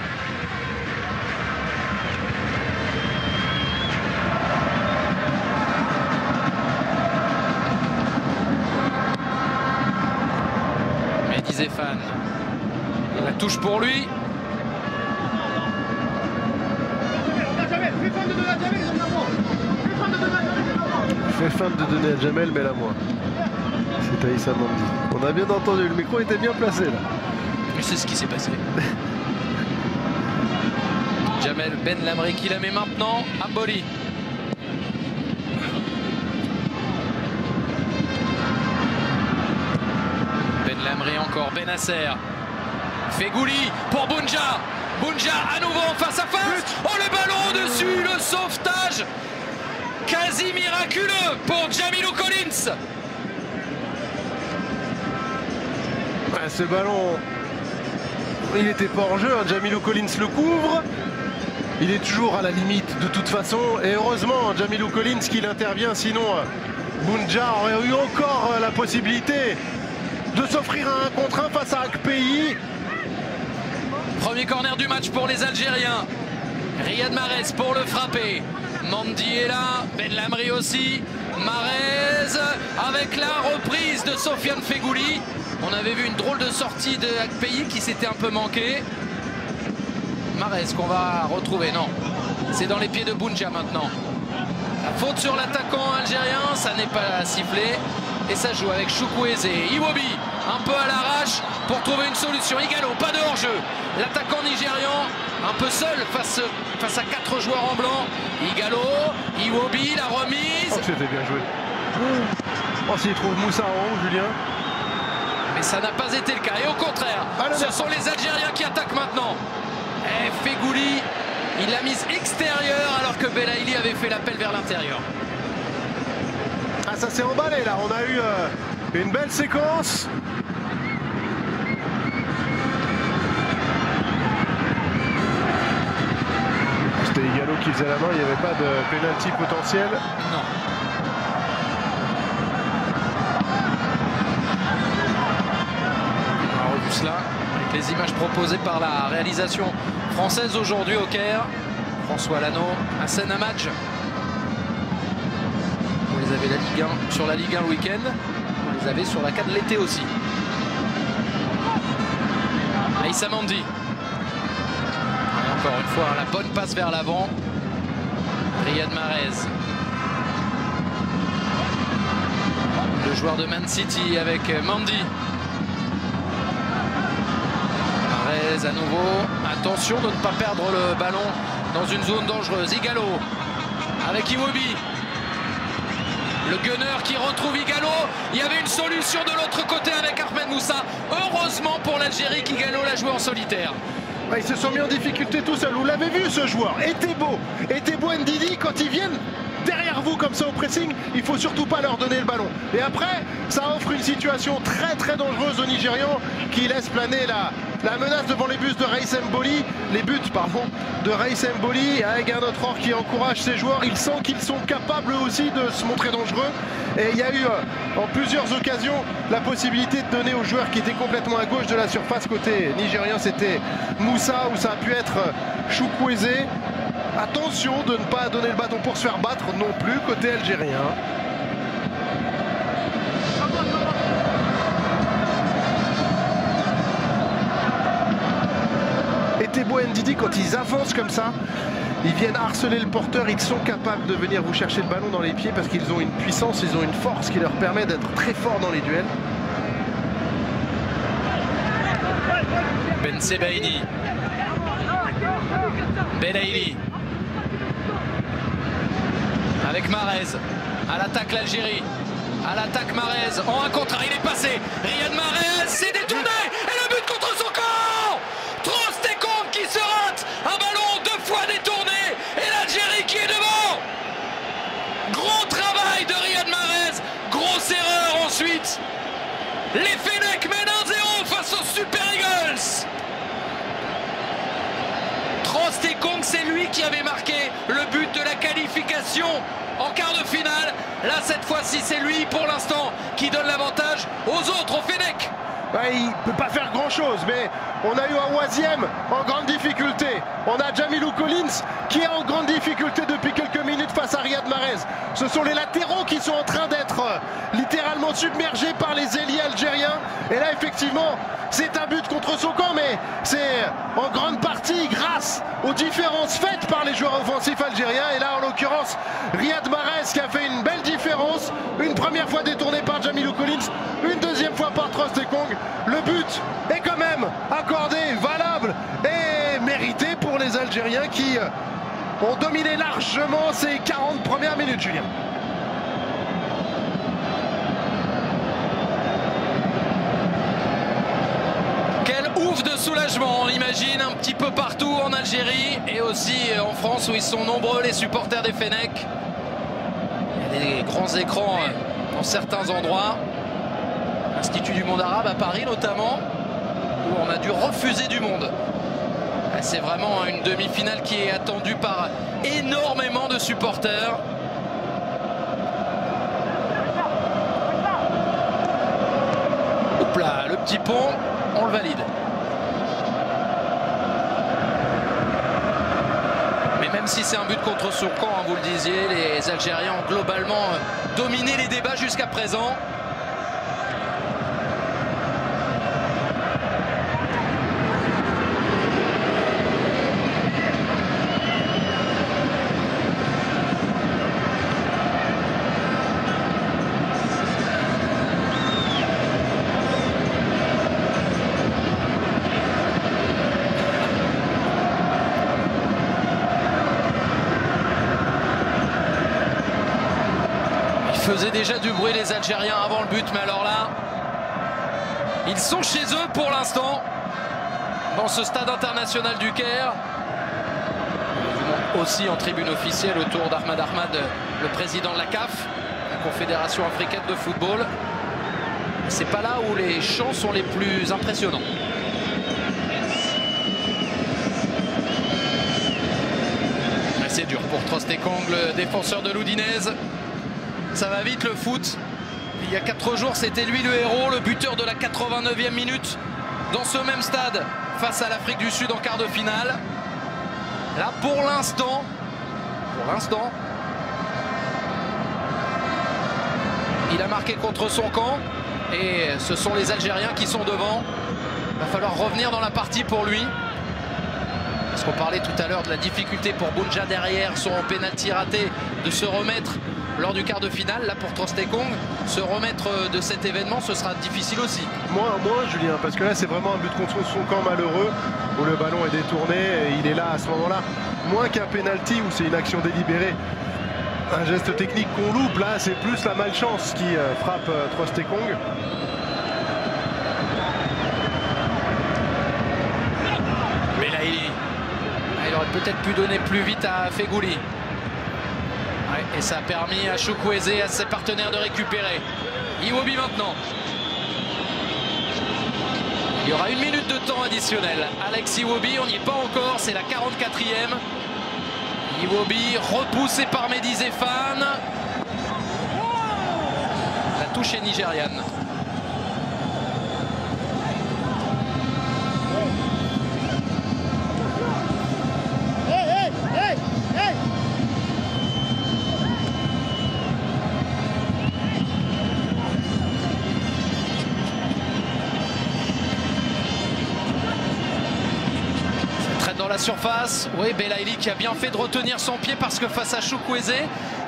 touche pour lui. Fait fin de donner à Jamel, mais là moi. C'est Aïssa Mandi. On a bien entendu, le micro était bien placé là. Mais c'est ce qui s'est passé. Jamel Ben Lamri qui la met maintenant. Amboli. Ben Lamri encore. Benasser. Fegouli pour Bounja. Bounja à nouveau en face à face. Oh, le ballon dessus, le sauvetage quasi miraculeux pour Jamilou Collins. Ouais, ce ballon, il n'était pas en jeu, hein. Jamilou Collins le couvre. Il est toujours à la limite de toute façon. Et heureusement, Jamilou Collins qu'il intervient, sinon Bounja aurait eu encore la possibilité de s'offrir un 1 contre 1 face à Akpeyi. Premier corner du match pour les Algériens. Riyad Mahrez pour le frapper. Mandi est là, Ben Lamri aussi. Mahrez avec la reprise de Sofiane Fegouli. On avait vu une drôle de sortie de Akpeyi qui s'était un peu manqué. Mahrez qu'on va retrouver, non. C'est dans les pieds de Bounja maintenant. La faute sur l'attaquant algérien, ça n'est pas sifflé. Et ça joue avec Chukwueze. Iwobi un peu à l'arrache pour trouver une solution. Igalo, pas de hors-jeu. L'attaquant nigérian un peu seul face à 4 joueurs en blanc. Igalo, Iwobi, la remise. Oh, c'était bien joué. Oh, s'il trouve Moussa en haut, Julien. Mais ça n'a pas été le cas. Et au contraire, ce sont les Algériens qui attaquent maintenant. Et Fegouli, il l'a mise extérieure alors que Belaïli avait fait l'appel vers l'intérieur. Ah, ça s'est emballé là. On a eu une belle séquence. C'était Igalo qui faisait la main. Il n'y avait pas de pénalty potentiel. Non. On a revu cela avec les images proposées par la réalisation française aujourd'hui au Caire. François Lano, Hassan Hamadj. Vous les avez la Ligue 1, sur la Ligue 1 le week-end. Vous les avez sur la 4 l'été aussi. Aïssa Mandi. Et encore une fois, la bonne passe vers l'avant. Riyad Mahrez. Le joueur de Man City avec Mandi. Mahrez à nouveau. Attention de ne pas perdre le ballon dans une zone dangereuse. Igalo avec Iwobi. Le gunner qui retrouve Igalo. Il y avait une solution de l'autre côté avec Ahmed Moussa. Heureusement pour l'Algérie qu'Igalo l'a joué en solitaire. Ils se sont mis en difficulté tout seul. Vous l'avez vu ce joueur. Etebo Ndidi, quand ils viennent derrière vous comme ça au pressing, il faut surtout pas leur donner le ballon. Et après, ça offre une situation très très dangereuse aux Nigérians qui laisse planer la menace devant les buts de Raïs Mboli. Les buts, pardon, de Raïs Mboli avec un autre or qui encourage ses joueurs. Il sent qu'ils sont capables aussi de se montrer dangereux. Et il y a eu en plusieurs occasions la possibilité de donner aux joueurs qui étaient complètement à gauche de la surface côté nigérien. C'était Moussa ou ça a pu être Chukwueze. Attention de ne pas donner le bâton pour se faire battre non plus côté algérien. Etebo Ndidi, quand ils avancent comme ça, ils viennent harceler le porteur, ils sont capables de venir vous chercher le ballon dans les pieds parce qu'ils ont une puissance, ils ont une force qui leur permet d'être très forts dans les duels. Ben Sebaini. Belaïli. Avec Mahrez. À l'attaque l'Algérie. À l'attaque Mahrez. En un contre un, il est passé. Riyad Mahrez s'est détourné. Et le but contre son camp. Trostekong qui se rate. Un ballon 2 fois détourné. Et l'Algérie qui est devant. Gros travail de Riyad Mahrez. Grosse erreur ensuite. Les Fennecs mènent 1-0 face aux Super Eagles. Trostekong, c'est lui qui avait marqué le but de la qualification en quart de finale. Là, cette fois-ci, c'est lui pour l'instant qui donne l'avantage aux autres, aux Fennecs. il ne peut pas faire grand-chose, mais on a eu un Oisiem en grande difficulté. On a Jamilou Collins qui est en grande difficulté depuis quelques minutes face à Riyad Mahrez. Ce sont les latéraux qui sont en train d'être littéralement submergés par les ailiers algériens. Et là, effectivement, c'est un but contre son camp, mais c'est en grande partie grâce aux différences faites par les joueurs offensifs algériens. Et là, en l'occurrence, Riyad Mahrez qui a fait une belle différence. Une première fois détourné par Jamilou Collins, une deuxième fois par Trostekong. Le but est quand même accordé, valable et mérité pour les Algériens qui ont dominé largement ces 40 premières minutes, Julien. Ouf de soulagement, on imagine un petit peu partout en Algérie et aussi en France où ils sont nombreux les supporters des Fennecs. Il y a des grands écrans dans certains endroits. L'Institut du monde arabe à Paris notamment, où on a dû refuser du monde. C'est vraiment une demi-finale qui est attendue par énormément de supporters. Hop là, le petit pont, on le valide. Même si c'est un but contre son camp, hein, vous le disiez, les Algériens ont globalement dominé les débats jusqu'à présent. Ils faisaient déjà du bruit les Algériens avant le but, mais alors là, ils sont chez eux pour l'instant, dans ce stade international du Caire. Aussi en tribune officielle autour d'Ahmad Ahmad, le président de la CAF, la Confédération africaine de football. C'est pas là où les chants sont les plus impressionnants. C'est dur pour Trostekong, le défenseur de l'Udinese. Ça va vite le foot. Il y a 4 jours, c'était lui le héros, le buteur de la 89e minute dans ce même stade face à l'Afrique du Sud en quart de finale. Là, pour l'instant, il a marqué contre son camp et ce sont les Algériens qui sont devant. Il va falloir revenir dans la partie pour lui. Parce qu'on parlait tout à l'heure de la difficulté pour Bounja derrière son pénalty raté de se remettre lors du quart de finale. Là pour Trostekong, se remettre de cet événement, ce sera difficile aussi. Moins Julien, parce que là c'est vraiment un but contre son camp malheureux où le ballon est détourné et il est là à ce moment-là. Moins qu'un pénalty où c'est une action délibérée, un geste technique qu'on loupe, là c'est plus la malchance qui frappe Trostekong. Mais là il aurait peut-être pu donner plus vite à Fegouli. Et ça a permis à Chukwueze et à ses partenaires de récupérer. Iwobi maintenant. Il y aura 1 minute de temps additionnel. Alex Iwobi, on n'y est pas encore, c'est la 44e. Iwobi repoussé par Mehdi Zéphane. La touche est nigériane. Dans la surface, oui, Belaïli qui a bien fait de retenir son pied parce que face à Chukwueze,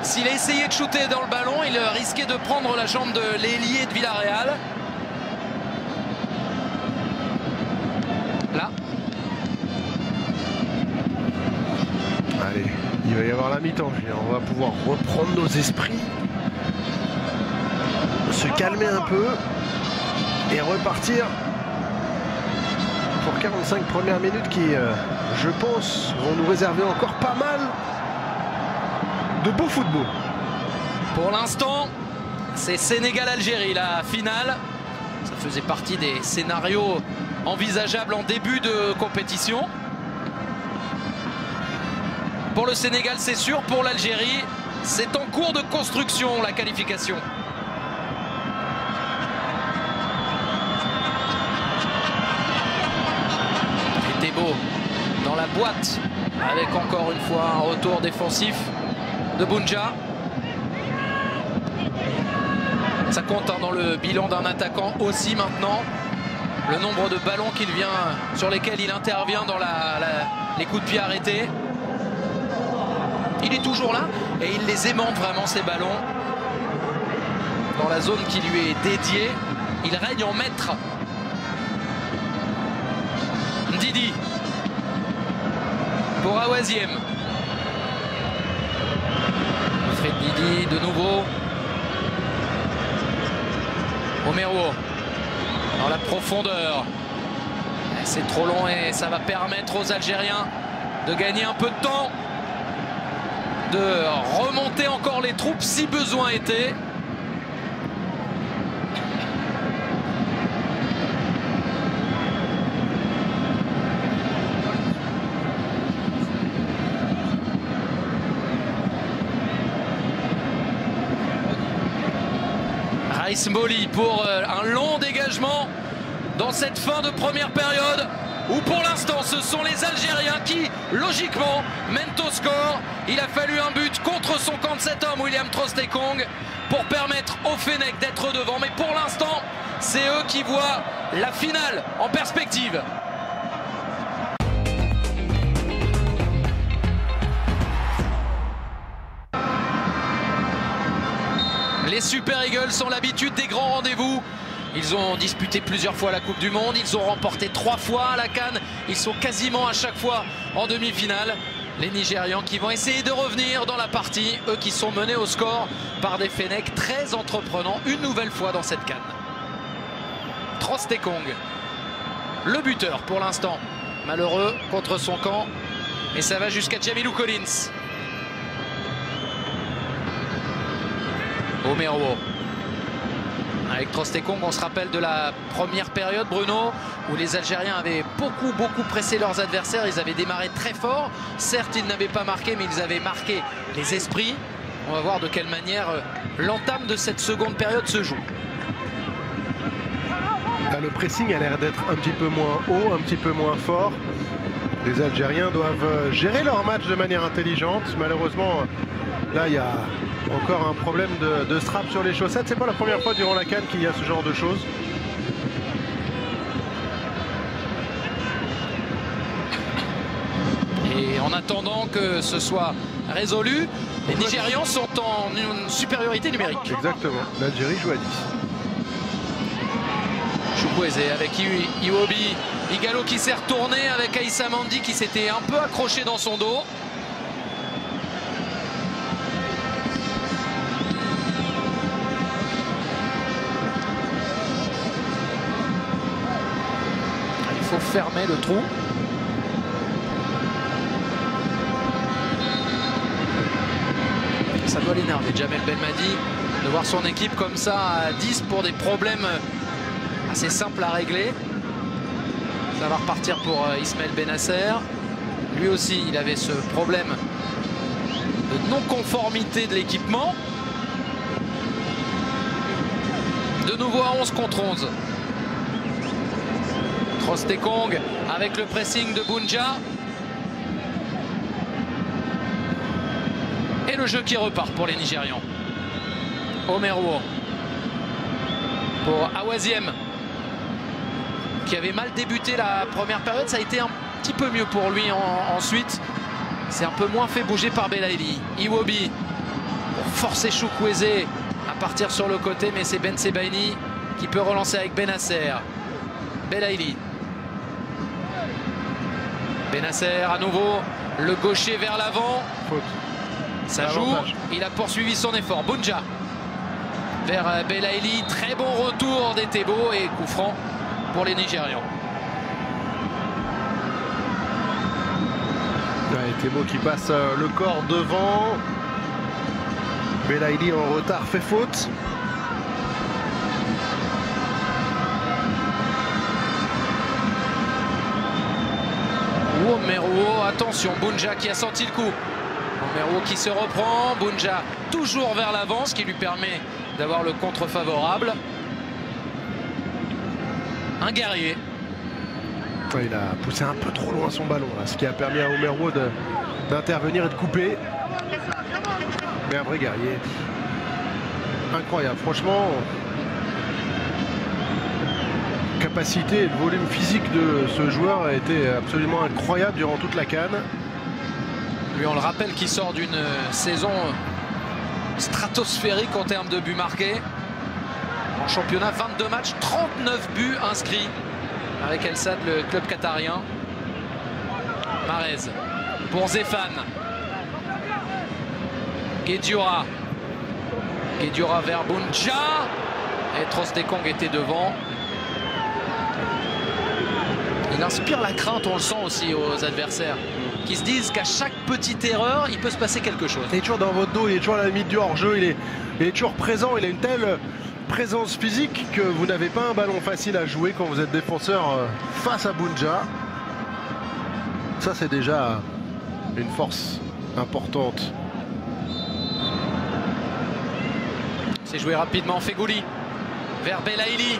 s'il a essayé de shooter dans le ballon, il risquait de prendre la jambe de l'ailier de Villarreal. Là. Allez, il va y avoir la mi-temps. On va pouvoir reprendre nos esprits, se calmer un peu et repartir pour 45 premières minutes qui, je pense, vont nous réserver encore pas mal de beau football. Pour l'instant, c'est Sénégal-Algérie, la finale. Ça faisait partie des scénarios envisageables en début de compétition. Pour le Sénégal, c'est sûr. Pour l'Algérie, c'est en cours de construction, la qualification. la boîte avec encore une fois un retour défensif de Bounja. Ça compte dans le bilan d'un attaquant aussi maintenant. Le nombre de ballons sur lesquels il intervient dans les coups de pied arrêtés. Il est toujours là et il les aimante vraiment, ces ballons. Dans la zone qui lui est dédiée, il règne en maître. Ndidi pour Awaziem. Fred Ndidi de nouveau. Omeruo dans la profondeur. C'est trop long et ça va permettre aux Algériens de gagner un peu de temps, de remonter encore les troupes si besoin était. Raïs Mboli pour un long dégagement dans cette fin de première période où pour l'instant ce sont les Algériens qui logiquement mènent au score. Il a fallu un but contre son camp de cet homme, William Troost-Ekong, pour permettre au Fennec d'être devant. Mais pour l'instant c'est eux qui voient la finale en perspective. Les Super Eagles ont l'habitude des grands rendez-vous. Ils ont disputé plusieurs fois la Coupe du Monde. Ils ont remporté 3 fois à la CAN. Ils sont quasiment à chaque fois en demi-finale. Les Nigérians qui vont essayer de revenir dans la partie. Eux qui sont menés au score par des Fennecs très entreprenants une nouvelle fois dans cette CAN. Troost-Ekong, le buteur pour l'instant. Malheureux contre son camp. Et ça va jusqu'à Jamilou Collins. Omeruo avec Troost-Ekong. On se rappelle de la première période, Bruno, où les Algériens avaient beaucoup pressé leurs adversaires. Ils avaient démarré très fort. Certes, ils n'avaient pas marqué, mais ils avaient marqué les esprits. On va voir de quelle manière l'entame de cette seconde période se joue. Le pressing a l'air d'être un petit peu moins haut, un petit peu moins fort. Les Algériens doivent gérer leur match de manière intelligente. Malheureusement, là, il y a encore un problème de strap sur les chaussettes. C'est pas la première fois durant la CAN qu'il y a ce genre de choses. Et en attendant que ce soit résolu, les Nigérians sont en une supériorité numérique. Exactement. L'Algérie joue à 10. Chukwueze avec Iwobi. Igalo qui s'est retourné avec Aïssa Mandi qui s'était un peu accroché dans son dos. Il faut fermer le trou. Ça doit l'énerver Djamel Belmadi de voir son équipe comme ça à 10 pour des problèmes assez simples à régler. Ça va repartir pour Ismaël Benasser. Lui aussi, il avait ce problème de non-conformité de l'équipement. De nouveau à 11 contre 11. Troost-Ekong avec le pressing de Bounja. Et le jeu qui repart pour les Nigérians. Omeruo pour Awaziem, qui avait mal débuté la première période. Ça a été un petit peu mieux pour lui ensuite. C'est un peu moins fait bouger par Belaïli. Iwobi pour forcer Chukwueze à partir sur le côté, mais c'est Ben Sebaini qui peut relancer avec Benasser. Belaïli. Benasser à nouveau, le gaucher vers l'avant. Ça joue, il a poursuivi son effort. Bounja vers Belaïli, très bon retour d'Etebo et coup franc pour les Nigérians. Etebo qui passe le corps devant. Belaïli en retard fait faute. Omeruo, attention, Bounja qui a senti le coup. Omeruo qui se reprend, Bounja toujours vers l'avant, ce qui lui permet d'avoir le contre favorable. Un guerrier. Il a poussé un peu trop loin son ballon, là, ce qui a permis à Omeruo d'intervenir et de couper. Mais un vrai guerrier. Incroyable, franchement. Capacité et le volume physique de ce joueur a été absolument incroyable durant toute la CAN. Lui, on le rappelle, qui sort d'une saison stratosphérique en termes de buts marqués. En championnat, 22 matchs, 39 buts inscrits avec El Sadd, le club qatarien. Mahrez pour Zéphane. Guedioura. Guedioura vers Bounja. Et Trostekong était devant. Il inspire la crainte, on le sent aussi aux adversaires, qui se disent qu'à chaque petite erreur, il peut se passer quelque chose. Il est toujours dans votre dos, il est toujours à la limite du hors-jeu, il est toujours présent, il a une telle présence physique que vous n'avez pas un ballon facile à jouer quand vous êtes défenseur face à Bounja. Ça, c'est déjà une force importante. C'est joué rapidement, Feghouli vers Belaïli.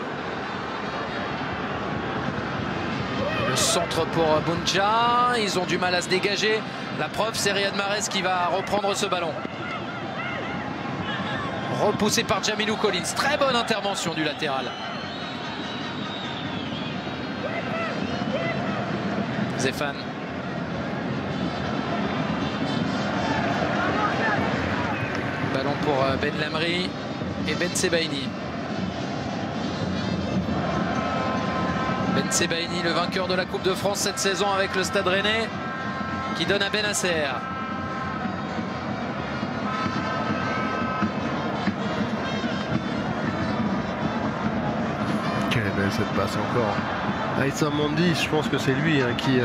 Le centre pour Bounja, ils ont du mal à se dégager. La preuve, c'est Riyad Mahrez qui va reprendre ce ballon. Repoussé par Jamilou Collins. Très bonne intervention du latéral. Zéphane. Ballon pour Ben Lamri et Ben Sebaini. Ben Sebaini, le vainqueur de la Coupe de France cette saison avec le Stade Rennais, qui donne à Bennacer. Quelle est belle cette passe encore. Aïssa Mandi, je pense que c'est lui qui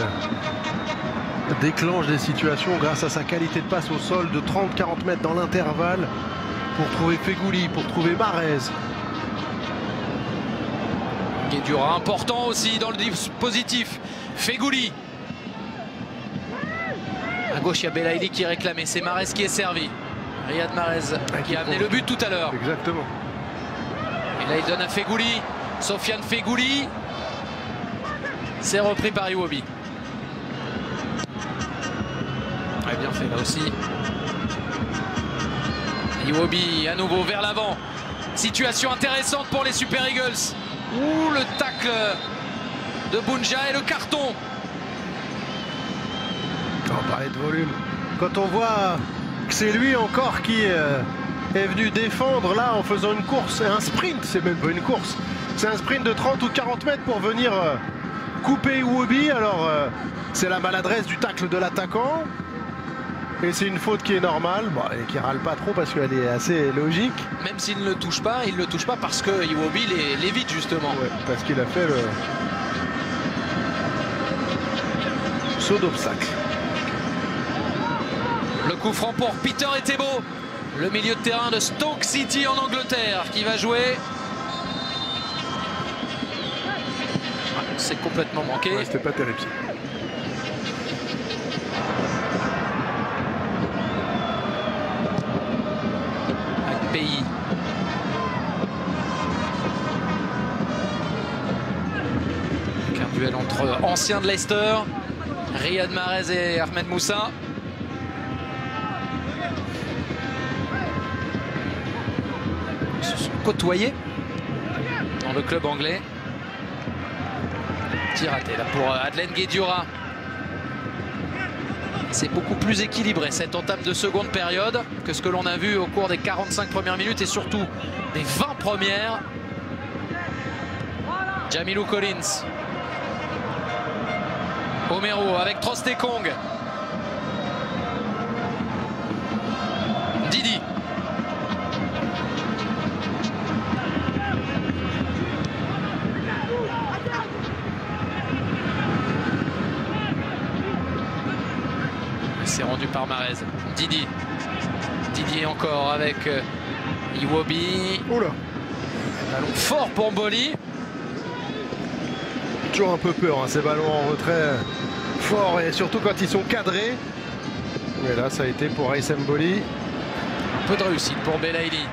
déclenche des situations grâce à sa qualité de passe au sol de 30-40 mètres dans l'intervalle pour trouver Feghouli, pour trouver Mahrez. Guedioura important aussi dans le dispositif. Feghouli. À gauche, il y a Belaïli qui est réclamé. C'est Mahrez qui est servi. Riyad Mahrez qui a amené le but tout à l'heure. Exactement. Et là, il donne à Feghouli. Sofiane Feghouli. C'est repris par Iwobi. Ouais, bien fait là aussi. Iwobi à nouveau vers l'avant. Situation intéressante pour les Super Eagles. Ouh, le tacle de Bounja et le carton. On parlait de volume. Quand on voit que c'est lui encore qui est venu défendre là en faisant une course, un sprint, c'est même pas une course, c'est un sprint de 30 ou 40 mètres pour venir couper Iwobi. Alors c'est la maladresse du tacle de l'attaquant. Et c'est une faute qui est normale, bon, et qui râle pas trop parce qu'elle est assez logique. Même s'il ne le touche pas, il ne le touche pas parce que Iwobi l'évite justement. Ouais, parce qu'il a fait le saut d'obstacle. Le coup franc pour Peter Etebo, le milieu de terrain de Stoke City en Angleterre, qui va jouer. C'est complètement manqué. Ouais, c'était pas terrible. Pays. Un duel entre anciens de Leicester, Riyad Mahrez et Ahmed Moussa. Ils se sont côtoyés dans le club anglais. Tir raté là pour Adlen Guedioura. C'est beaucoup plus équilibré cette entame de seconde période que ce que l'on a vu au cours des 45 premières minutes et surtout des 20 premières. Jamilou Collins. Omeruo avec Trostekong. Didi. C'est rendu par Mahrez. Didi. Didi encore avec Iwobi. Oula. Ballon fort pour Mboli. Toujours un peu peur, hein, ces ballons en retrait fort et surtout quand ils sont cadrés. Mais là, ça a été pour Aïssa Mboli. Un peu de réussite pour Belaïli.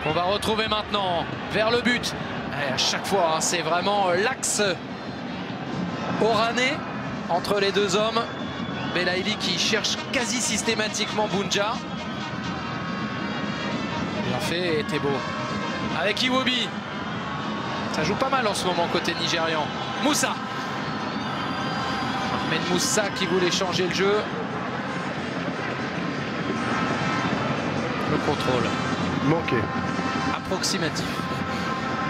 On va retrouver maintenant vers le but. Et à chaque fois, hein, c'est vraiment l'axe Orane entre les deux hommes. Belaïli qui cherche quasi systématiquement Bounja. Bien fait Tebo. Avec Iwobi. Ça joue pas mal en ce moment côté nigérian. Moussa. Ahmed Moussa qui voulait changer le jeu. Le contrôle. Manqué. Approximatif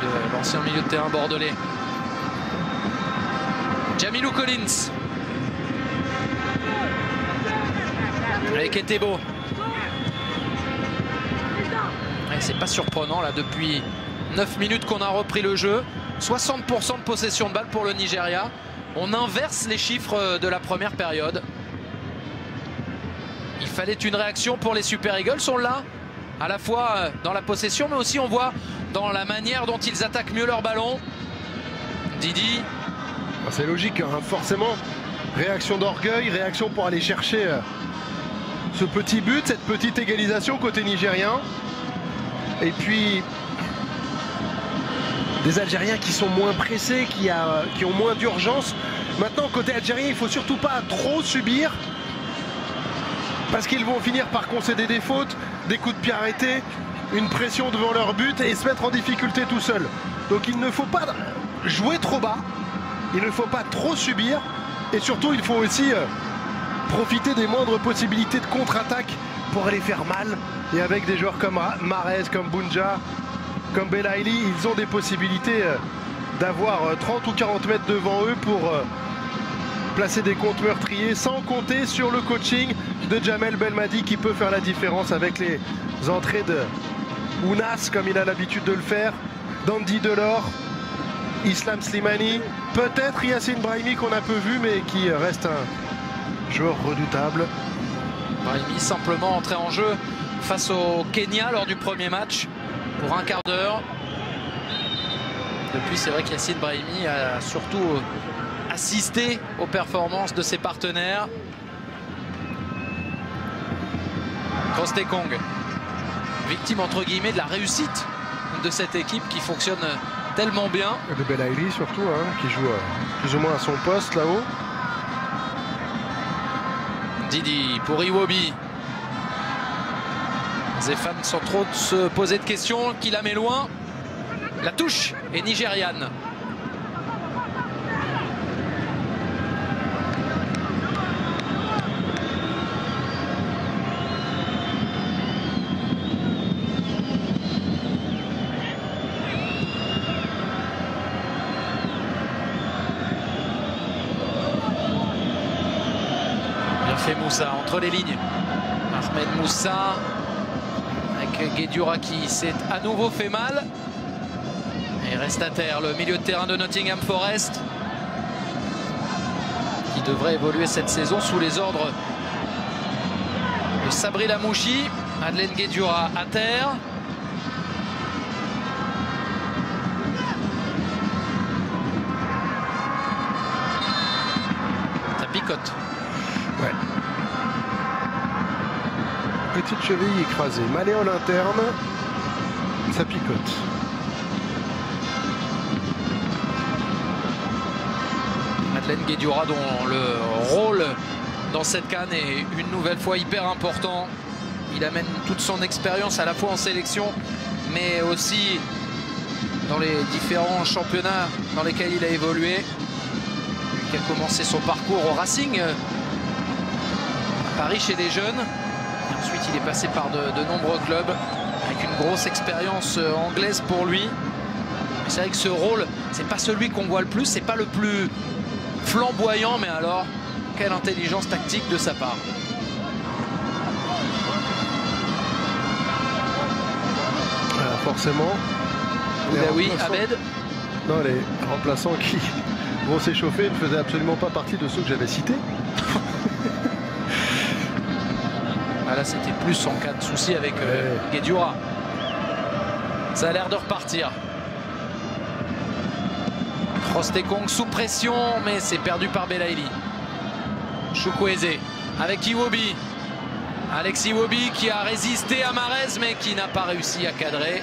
de l'ancien milieu de terrain bordelais. Jamilou Collins. Avec Etebo. C'est pas surprenant là depuis 9 minutes qu'on a repris le jeu. 60% de possession de balle pour le Nigeria. On inverse les chiffres de la première période. Il fallait une réaction pour les Super Eagles. On l'a à la fois dans la possession, mais aussi on voit dans la manière dont ils attaquent mieux leur ballon. Didi. C'est logique, hein, forcément. Réaction d'orgueil, réaction pour aller chercher ce petit but, cette petite égalisation côté nigérien. Et puis des Algériens qui sont moins pressés, qui ont moins d'urgence. Maintenant, côté algérien, il ne faut surtout pas trop subir, parce qu'ils vont finir par concéder des fautes, des coups de pied arrêtés, une pression devant leur but et se mettre en difficulté tout seul. Donc il ne faut pas jouer trop bas, il ne faut pas trop subir, et surtout il faut aussi profiter des moindres possibilités de contre-attaque pour aller faire mal. Et avec des joueurs comme Mahrez, comme Bounja, comme Belaïli, ils ont des possibilités d'avoir 30 ou 40 mètres devant eux pour placer des comptes meurtriers, sans compter sur le coaching de Djamel Belmadi qui peut faire la différence avec les entrées de Ounas, comme il a l'habitude de le faire, d'Andy Delors, Islam Slimani, peut-être Yassine Brahimi qu'on a peu vu, mais qui reste un joueur redoutable. Brahimi simplement entré en jeu face au Kenya lors du premier match pour un quart d'heure. Depuis, c'est vrai qu'Yassine Brahimi a surtout assisté aux performances de ses partenaires. Trostekong, victime entre guillemets de la réussite de cette équipe qui fonctionne tellement bien. De Belaïli surtout, hein, qui joue plus ou moins à son poste là-haut. Didi pour Iwobi. Zéphane sans trop se poser de questions, qui la met loin. La touche est nigériane. Bien fait Moussa entre les lignes. Ahmed Moussa avec Guedioura qui s'est à nouveau fait mal. Et reste à terre le milieu de terrain de Nottingham Forest, qui devrait évoluer cette saison sous les ordres de Sabri Lamouchi. Madeleine Guedioura à terre. Ça picote. Ouais. Petite cheville écrasée, malléole interne, ça picote. Madeleine Guedioura, dont le rôle dans cette CAN est une nouvelle fois hyper important. Il amène toute son expérience à la fois en sélection, mais aussi dans les différents championnats dans lesquels il a évolué. Il a commencé son parcours au Racing à Paris chez les jeunes. Et ensuite, il est passé par de nombreux clubs avec une grosse expérience anglaise pour lui. Mais c'est vrai que ce rôle, c'est pas celui qu'on voit le plus, c'est pas le plus flamboyant, mais alors quelle intelligence tactique de sa part. Forcément. Oui, Abed. Non, les remplaçants qui vont s'échauffer ne faisaient absolument pas partie de ceux que j'avais cités. Ah là, c'était plus en cas de souci avec Guedioura. Ça a l'air de repartir. Trostekong sous pression, mais c'est perdu par Belaïli. Chukwueze avec Iwobi. Alex Iwobi qui a résisté à Mahrez, mais qui n'a pas réussi à cadrer.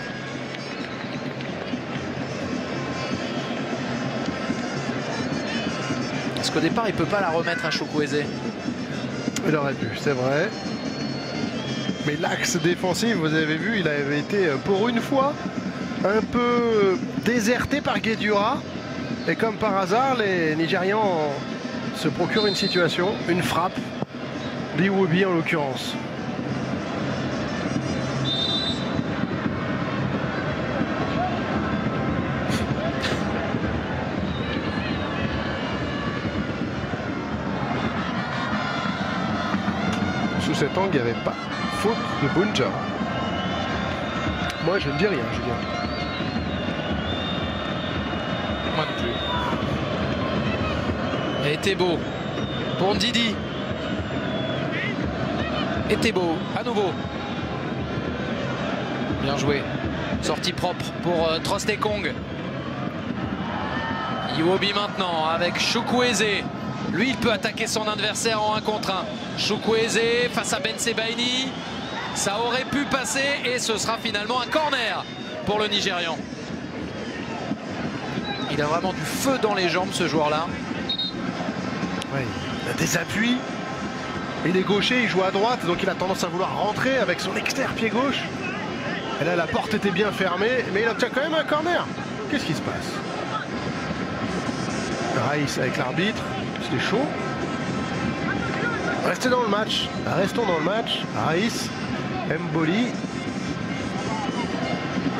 Est-ce qu'au départ, il ne peut pas la remettre à Chukwueze. Il aurait pu, c'est vrai. Mais l'axe défensif, vous avez vu, il avait été pour une fois un peu déserté par Guedioura. Et comme par hasard, les Nigérians se procurent une situation, une frappe. L'Iwobi en l'occurrence. Sous cet angle, il n'y avait pas faute de Bunja. Moi, je ne dis rien, Julien. Moi non plus. Et Thébault pour Ndidi. Et Thébault à nouveau. Bien joué. Sortie propre pour Trostekong. Iwobi maintenant avec Chukwueze. Lui, il peut attaquer son adversaire en 1 contre 1. Chukwueze face à Ben Sebaini. Ça aurait pu passer et ce sera finalement un corner pour le Nigérian. Il a vraiment du feu dans les jambes, ce joueur-là. Oui, il a des appuis. Il est gaucher, il joue à droite, donc il a tendance à vouloir rentrer avec son externe pied gauche. Et là, la porte était bien fermée, mais il obtient quand même un corner. Qu'est-ce qui se passe? Raïs avec l'arbitre, c'est chaud. Restez dans le match, restons dans le match. Raïs, Mboli.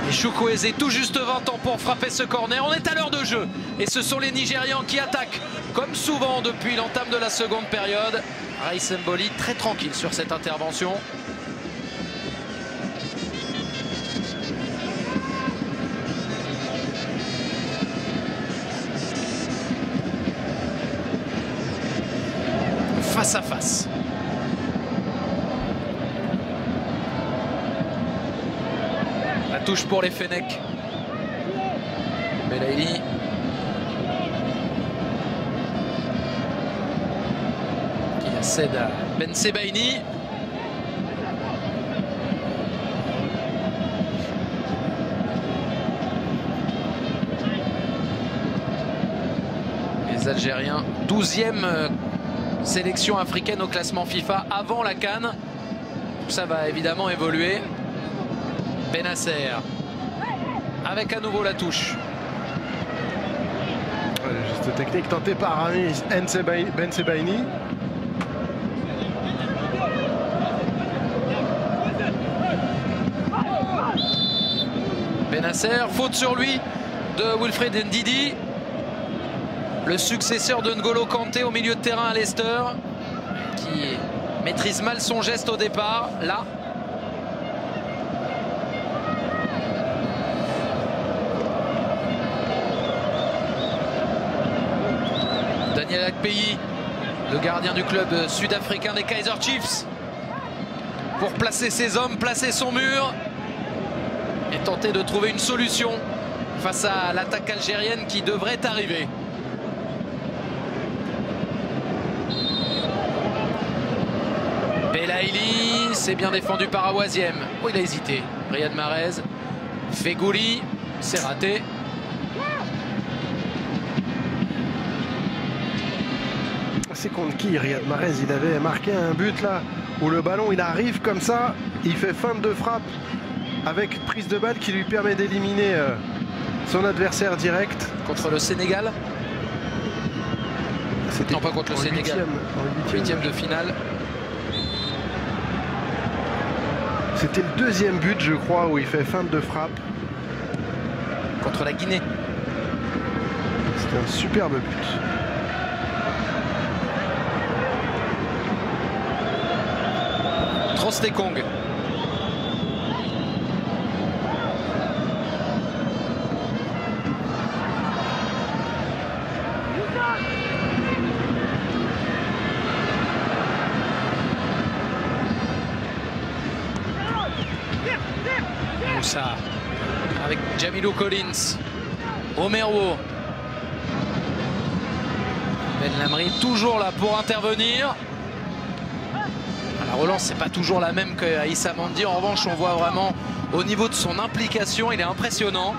Et Chukwueze tout juste 20 ans pour frapper ce corner. On est à l'heure de jeu. Et ce sont les Nigérians qui attaquent comme souvent depuis l'entame de la seconde période. Raïs Mboli très tranquille sur cette intervention. Face à face. La touche pour les Fennecs. Belaïli. Qui cède à Ben Sebaini. Les Algériens, 12e sélection africaine au classement FIFA avant la CAN. Ça va évidemment évoluer. Benasser avec à nouveau la touche. Le geste technique tenté par Ben Sebaini. Benasser, faute sur lui de Wilfred Ndidi. Le successeur de N'Golo Kanté au milieu de terrain à Leicester, qui maîtrise mal son geste au départ. Là, Daniel Akpeyi, le gardien du club sud-africain des Kaizer Chiefs, pour placer ses hommes, placer son mur et tenter de trouver une solution face à l'attaque algérienne qui devrait arriver. Belaïli, c'est bien défendu par Awaziem. Oh, il a hésité. Riyad Mahrez. Fegouli, c'est raté. C'est contre qui, Riyad Mahrez? Il avait marqué un but là, où le ballon il arrive comme ça, il fait feinte de frappe avec prise de balle qui lui permet d'éliminer son adversaire direct. Contre le Sénégal? Non, pas contre le Sénégal. Huitième de finale. C'était le deuxième but, je crois, où il fait feinte de frappe. Contre la Guinée. C'était un superbe but. Trostekong. Moussa avec Jamilou Collins. Omerwo. Ben Lamri toujours là pour intervenir. La relance, c'est pas toujours la même qu'Aïssa Mandi. En revanche, on voit vraiment au niveau de son implication, il est impressionnant.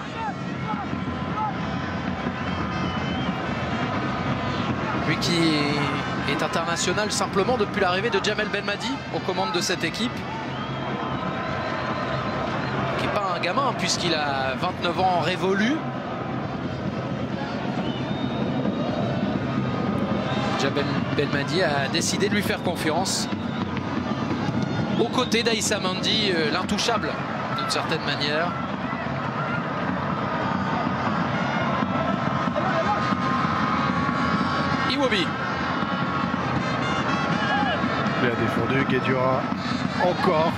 Lui qui est international simplement depuis l'arrivée de Jamel Belmadi aux commandes de cette équipe. Qui n'est pas un gamin puisqu'il a 29 ans révolus. Jamel Belmadi a décidé de lui faire confiance. Aux côtés d'Aïssa Mendy, l'intouchable d'une certaine manière. Iwobi. Bien défendu, Guedioura encore.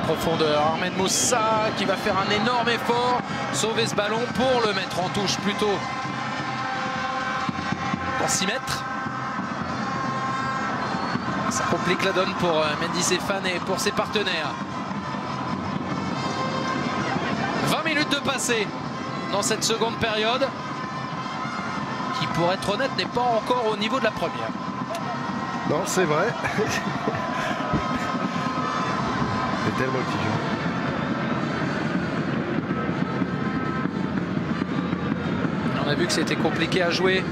Profondeur, Ahmed Moussa qui va faire un énorme effort, sauver ce ballon pour le mettre en touche plutôt pour s'y mettre. Ça complique la donne pour Mendy Stéphane et pour ses partenaires. 20 minutes de passé dans cette seconde période qui, pour être honnête, n'est pas encore au niveau de la première. Non, c'est vrai. C'est tellement exigeant. On a vu que c'était compliqué à jouer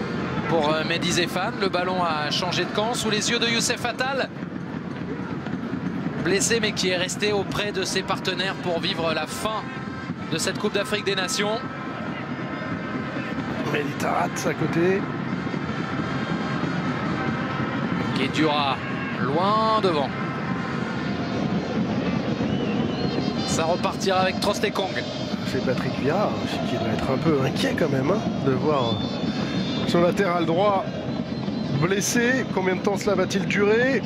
pour Mendy Stéphane. Le ballon a changé de camp sous les yeux de Youssef Attal. Blessé mais qui est resté auprès de ses partenaires pour vivre la fin de cette Coupe d'Afrique des Nations. Mehdi Tarat à côté. Guedioura loin devant. Ça repartira avec Trostekong. C'est Patrick Vieira aussi qui doit être un peu inquiet quand même de voir son latéral droit blessé. Combien de temps cela va-t-il durer?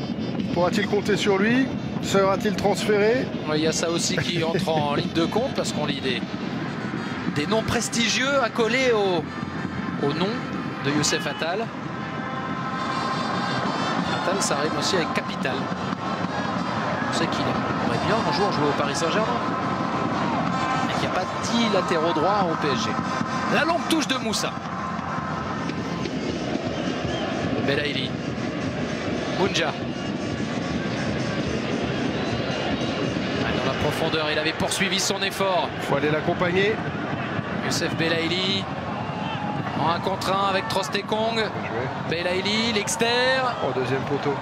Pourra-t-il compter sur lui? Sera-t-il transféré? Il y a ça aussi qui entre en ligne de compte parce qu'on lit des noms prestigieux accolés au nom de Youssef Attal. Attal, ça rime aussi avec Capital. On sait qu'il aimerait bien un jour jouer au Paris Saint-Germain. Et qu'il n'y a pas 10 latéraux droits au PSG. La longue touche de Moussa. Belaïli. Bounja. Dans la profondeur, il avait poursuivi son effort. Il faut aller l'accompagner. Youssef Belaïli. En 1 contre 1 avec Trostekong. Belaïli, l'extérieur. Au deuxième poteau.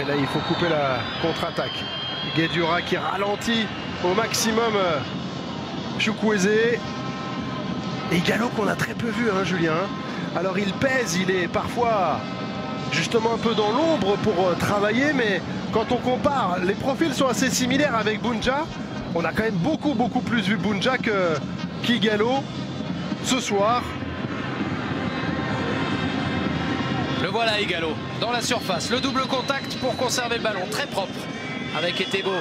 Et là, il faut couper la contre-attaque. Guedioura qui ralentit au maximum Chukwueze. Et Gallo qu'on a très peu vu, hein, Julien. Alors il pèse, il est parfois justement un peu dans l'ombre pour travailler, mais quand on compare, les profils sont assez similaires avec Bounja. On a quand même beaucoup plus vu Bounja qu'Ighalo ce soir. Le voilà Ighalo dans la surface. Le double contact pour conserver le ballon. Très propre avec Etebo.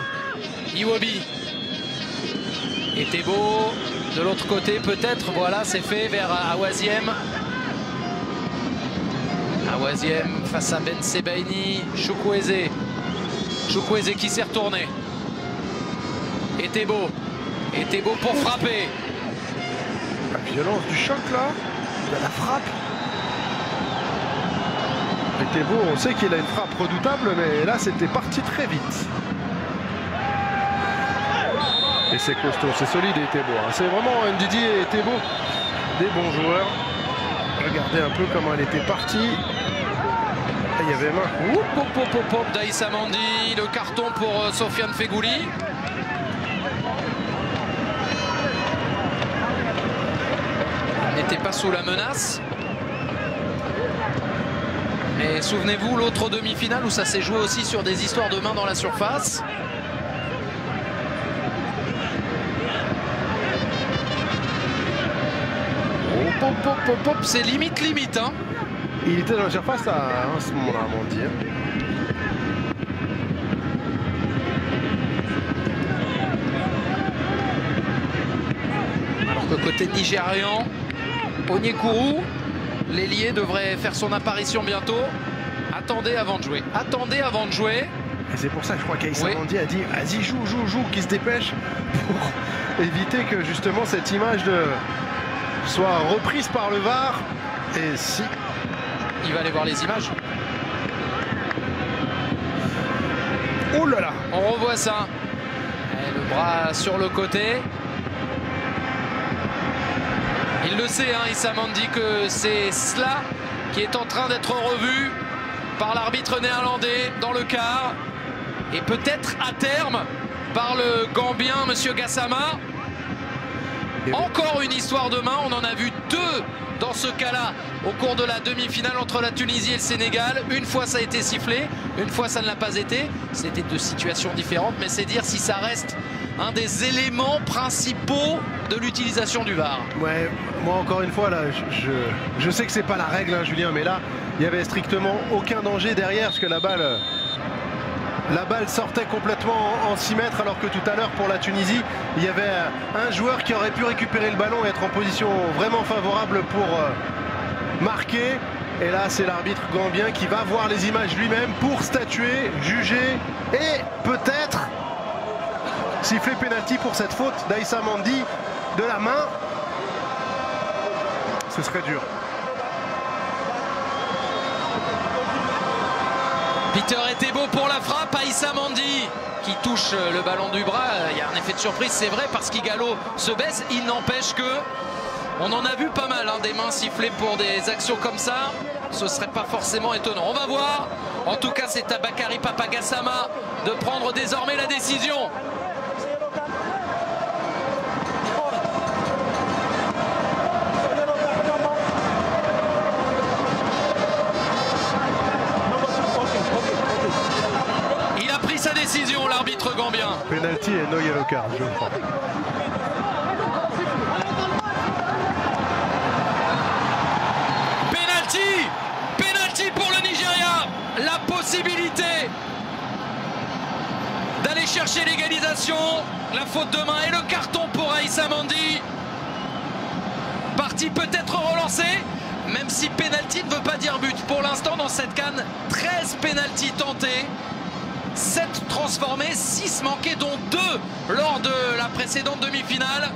Iwobi. Etebo de l'autre côté peut-être. Voilà, c'est fait vers Awaziem. Awaziem face à Ben Sebaini. Chukwueze. Chukwueze qui s'est retourné. Etebo. Etebo pour frapper. La violence du choc là. De la frappe. Etebo, on sait qu'il a une frappe redoutable, mais là c'était parti très vite. Et c'est costaud, c'est solide Etebo. Hein. C'est vraiment Ndidi et Etebo, des bons joueurs. Regardez un peu comment elle était partie. Il y avait main. d'Aïssa Mendy, le carton pour Sofiane Feghouli. N'était pas sous la menace. Mais souvenez-vous, l'autre demi-finale où ça s'est joué aussi sur des histoires de main dans la surface. C'est limite, hein. Il était dans la surface à ce moment-là, à mon dire. Alors que côté nigérian, Onyekuru, l'ailier devrait faire son apparition bientôt. Attendez avant de jouer. Attendez avant de jouer. Et c'est pour ça que je crois qu'Aïssa Mendy a dit vas-y, joue, qu'il se dépêche pour éviter que justement cette image soit reprise par le VAR. Et si Il va aller voir les images. Oh là là! On revoit ça. Et le bras sur le côté. Il le sait, hein, Issa Mendy, que c'est cela qui est en train d'être revu par l'arbitre néerlandais dans le quart. Et peut-être à terme par le Gambien, monsieur Gassama. Encore une histoire de main. On en a vu deux dans ce cas-là au cours de la demi-finale entre la Tunisie et le Sénégal. Une fois ça a été sifflé, une fois ça ne l'a pas été. C'était deux situations différentes, mais c'est dire si ça reste un des éléments principaux de l'utilisation du VAR. Ouais, moi encore une fois là, je sais que c'est pas la règle, hein, Julien, mais là il y avait strictement aucun danger derrière parce que la balle sortait complètement en 6 mètres, alors que tout à l'heure pour la Tunisie il y avait un joueur qui aurait pu récupérer le ballon et être en position vraiment favorable pour marquer. Et là c'est l'arbitre gambien qui va voir les images lui-même pour statuer, juger et peut-être siffler pénalty pour cette faute d'Issa Mendy de la main. Ce serait dur. Peter était beau pour la frappe à Issa Mendy qui touche le ballon du bras. Il y a un effet de surprise, c'est vrai, parce qu'Ighalo se baisse. Il n'empêche que on en a vu pas mal, hein, des mains sifflées pour des actions comme ça. Ce serait pas forcément étonnant. On va voir. En tout cas, c'est à Bakary Papa Gassama de prendre désormais la décision. Décision, l'arbitre gambien. Penalty et no yellow card, je crois. Penalty pour le Nigeria. La possibilité d'aller chercher l'égalisation. La faute de main et le carton pour Issa Mendy. Partie peut-être relancée, même si penalty ne veut pas dire but. Pour l'instant, dans cette CAN, 13 penalty tentés. 7 transformés, 6 manqués, dont 2 lors de la précédente demi-finale.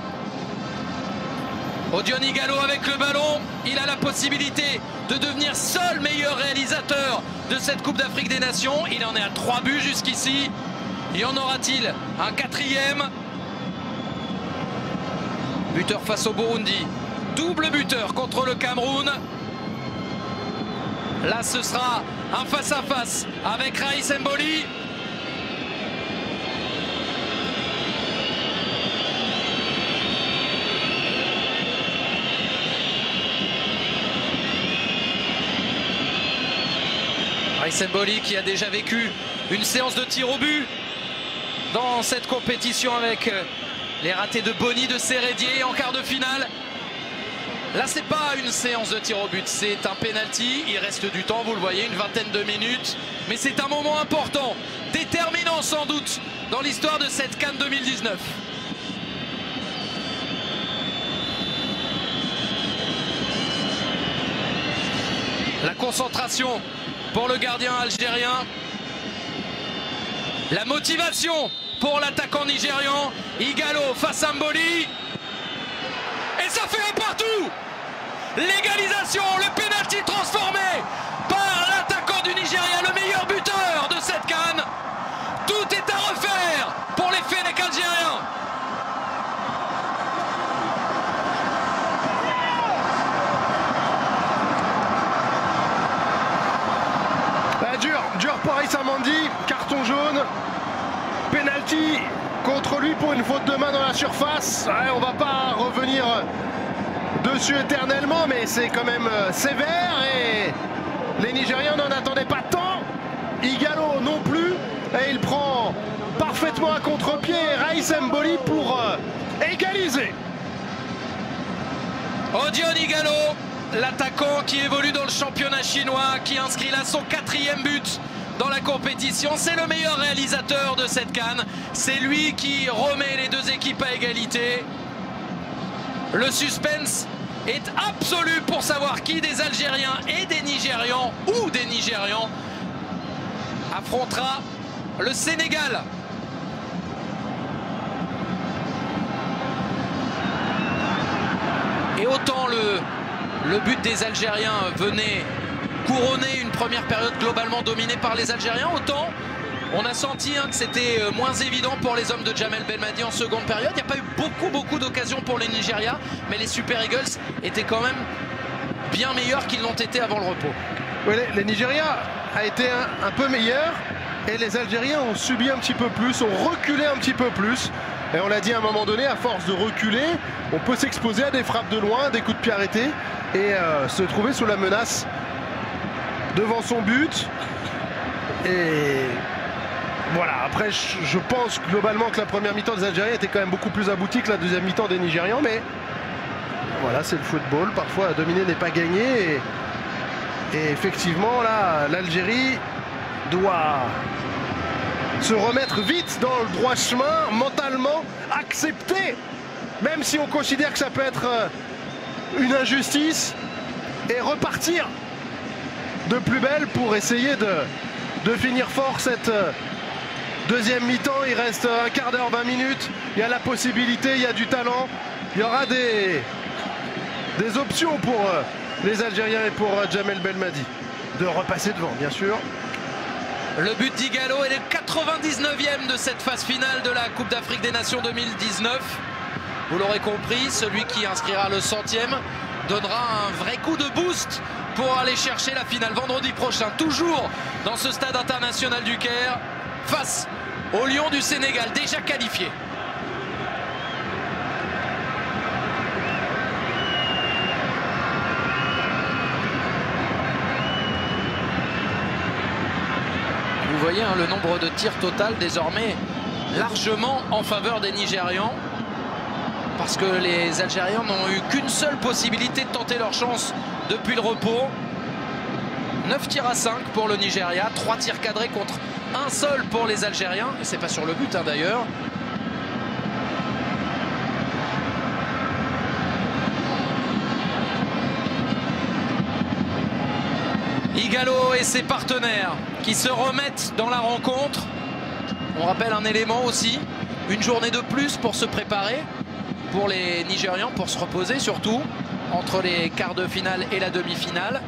Odion Ighalo avec le ballon, il a la possibilité de devenir seul meilleur réalisateur de cette Coupe d'Afrique des Nations. Il en est à 3 buts jusqu'ici. Y en aura-t-il un 4e? Buteur face au Burundi, double buteur contre le Cameroun. Là ce sera un face-à-face avec Raïs Mboli. Raïs Mboli qui a déjà vécu une séance de tir au but dans cette compétition avec les ratés de Boni, de Sérédier en quart de finale. Là, c'est pas une séance de tir au but, c'est un penalty. Il reste du temps, vous le voyez, une vingtaine de minutes. Mais c'est un moment important, déterminant sans doute dans l'histoire de cette CAN 2019. La concentration pour le gardien algérien. La motivation pour l'attaquant nigérian. Ighalo face à Mboli. Et ça fait un partout. L'égalisation, le pénalty transformé par l'attaquant du Nigeria, le meilleur buteur de cette CAN. Tout est à refaire pour les Fennecs algériens. Dur pour Issa Mendy, carton jaune, penalty contre lui pour une faute de main dans la surface. Ouais, on va pas revenir dessus éternellement, mais c'est quand même sévère et les Nigériens n'en attendaient pas tant. Ighalo non plus, et il prend parfaitement à contre-pied Raïs Mboli pour égaliser. Odion Ighalo, l'attaquant qui évolue dans le championnat chinois, qui inscrit là son 4e but dans la compétition. C'est le meilleur réalisateur de cette CAN. C'est lui qui remet les deux équipes à égalité. Le suspense est absolu pour savoir qui des Algériens et des Nigérians, ou des Nigérians, affrontera le Sénégal. Et autant le but des Algériens venait couronné une première période globalement dominée par les Algériens, autant on a senti que c'était moins évident pour les hommes de Djamel Belmadi en seconde période. Il n'y a pas eu beaucoup d'occasions pour les Nigeria, mais les Super Eagles étaient quand même bien meilleurs qu'ils l'ont été avant le repos. Oui, les Nigeria a été un peu meilleur et les Algériens ont subi un petit peu plus, ont reculé un petit peu plus. Et on l'a dit à un moment donné, à force de reculer, on peut s'exposer à des frappes de loin, des coups de pied arrêtés et se trouver sous la menace devant son but. Et voilà, après je pense globalement que la première mi-temps des Algériens était quand même beaucoup plus aboutie que la deuxième mi-temps des Nigérians, mais voilà, c'est le football, parfois dominer n'est pas gagné et effectivement là l'Algérie doit se remettre vite dans le droit chemin, mentalement accepter, même si on considère que ça peut être une injustice, et repartir de plus belle pour essayer de finir fort cette deuxième mi-temps. Il reste un quart d'heure, 20 minutes. Il y a la possibilité, il y a du talent. Il y aura des options pour les Algériens et pour Djamel Belmadi de repasser devant, bien sûr. Le but d'Ighalo est le 99e de cette phase finale de la Coupe d'Afrique des Nations 2019. Vous l'aurez compris, celui qui inscrira le 100e donnera un vrai coup de boost pour aller chercher la finale vendredi prochain, toujours dans ce stade international du Caire, face aux Lions du Sénégal, déjà qualifiés. Vous voyez le nombre de tirs total désormais largement en faveur des Nigérians, parce que les Algériens n'ont eu qu'une seule possibilité de tenter leur chance depuis le repos. 9 tirs à 5 pour le Nigeria, 3 tirs cadrés contre un seul pour les Algériens, et c'est pas sur le but d'ailleurs. Ighalo et ses partenaires qui se remettent dans la rencontre. On rappelle un élément aussi, une journée de plus pour se préparer pour les Nigérians, pour se reposer surtout entre les quarts de finale et la demi-finale,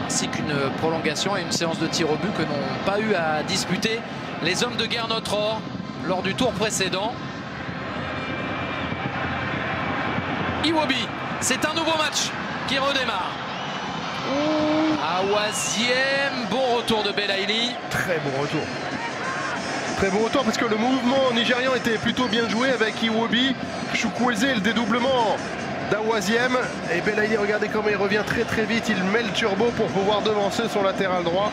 ainsi qu'une prolongation et une séance de tir au but que n'ont pas eu à disputer les hommes de Gernot Rohr lors du tour précédent. Iwobi, c'est un nouveau match qui redémarre. Awaziem, bon retour de Belaïli. Très bon retour. Très bon retour parce que le mouvement nigérian était plutôt bien joué avec Iwobi, Chukwueze, le dédoublement d'Awaziem. Et Belaïli, regardez comment il revient très vite. Il met le turbo pour pouvoir devancer son latéral droit.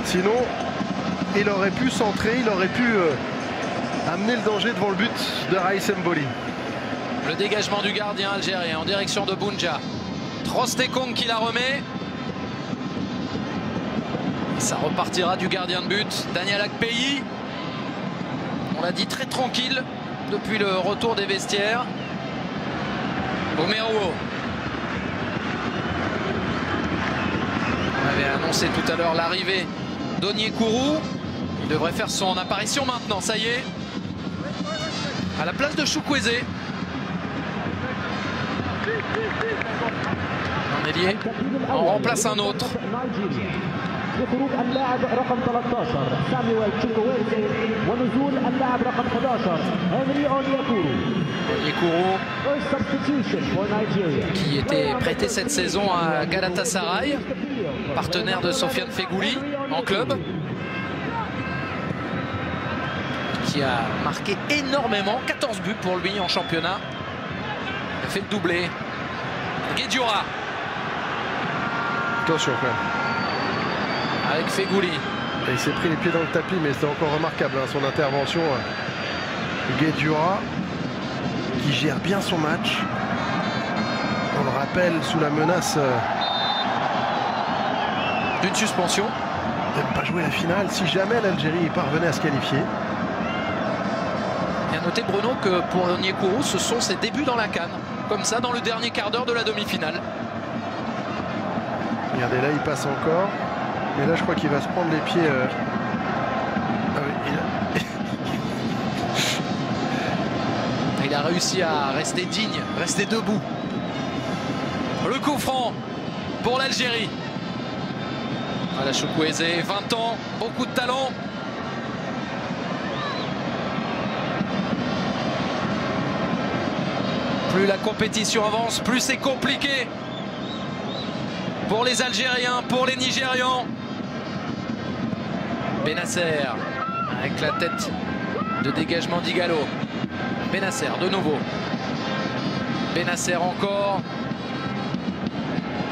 Sinon, il aurait pu centrer, il aurait pu amener le danger devant le but de Raïs Mboli. Le dégagement du gardien algérien en direction de Bounja. Trostekong qui la remet. Et ça repartira du gardien de but, Daniel Akpeyi. On l'a dit, très tranquille depuis le retour des vestiaires. Omeruo. On avait annoncé tout à l'heure l'arrivée d'Onyekuru. Il devrait faire son apparition maintenant, ça y est. À la place de Chukwueze. Un ailier, on remplace un autre. بخروج اللاعب رقم 13 سامويل تشيكويرزي ونزول اللاعب رقم 11 هنري اونيكورو. Qui était prêté cette saison à Galatasaray, partenaire de Sofiane Feghouli en club, qui a marqué énormément, 14 buts pour lui en championnat. Il a fait le doublé. Guedioura. Attention quand même. Avec Feghouli. Il s'est pris les pieds dans le tapis, mais c'était encore remarquable son intervention. Guedioura qui gère bien son match. On le rappelle, sous la menace d'une suspension. De ne pas jouer la finale si jamais l'Algérie parvenait à se qualifier. Et à noter, Bruno, que pour Onyekuru, ce sont ses débuts dans la CAN. Comme ça, dans le dernier quart d'heure de la demi-finale. Regardez, là, il passe encore. Et là, je crois qu'il va se prendre les pieds. Ah oui, il a réussi à rester digne, rester debout. Le coup franc pour l'Algérie. Voilà, Chukwueze, 20 ans, beaucoup de talent. Plus la compétition avance, plus c'est compliqué pour les Algériens, pour les Nigérians. Benasser avec la tête de dégagement d'Igalo. Benasser de nouveau. Benasser encore.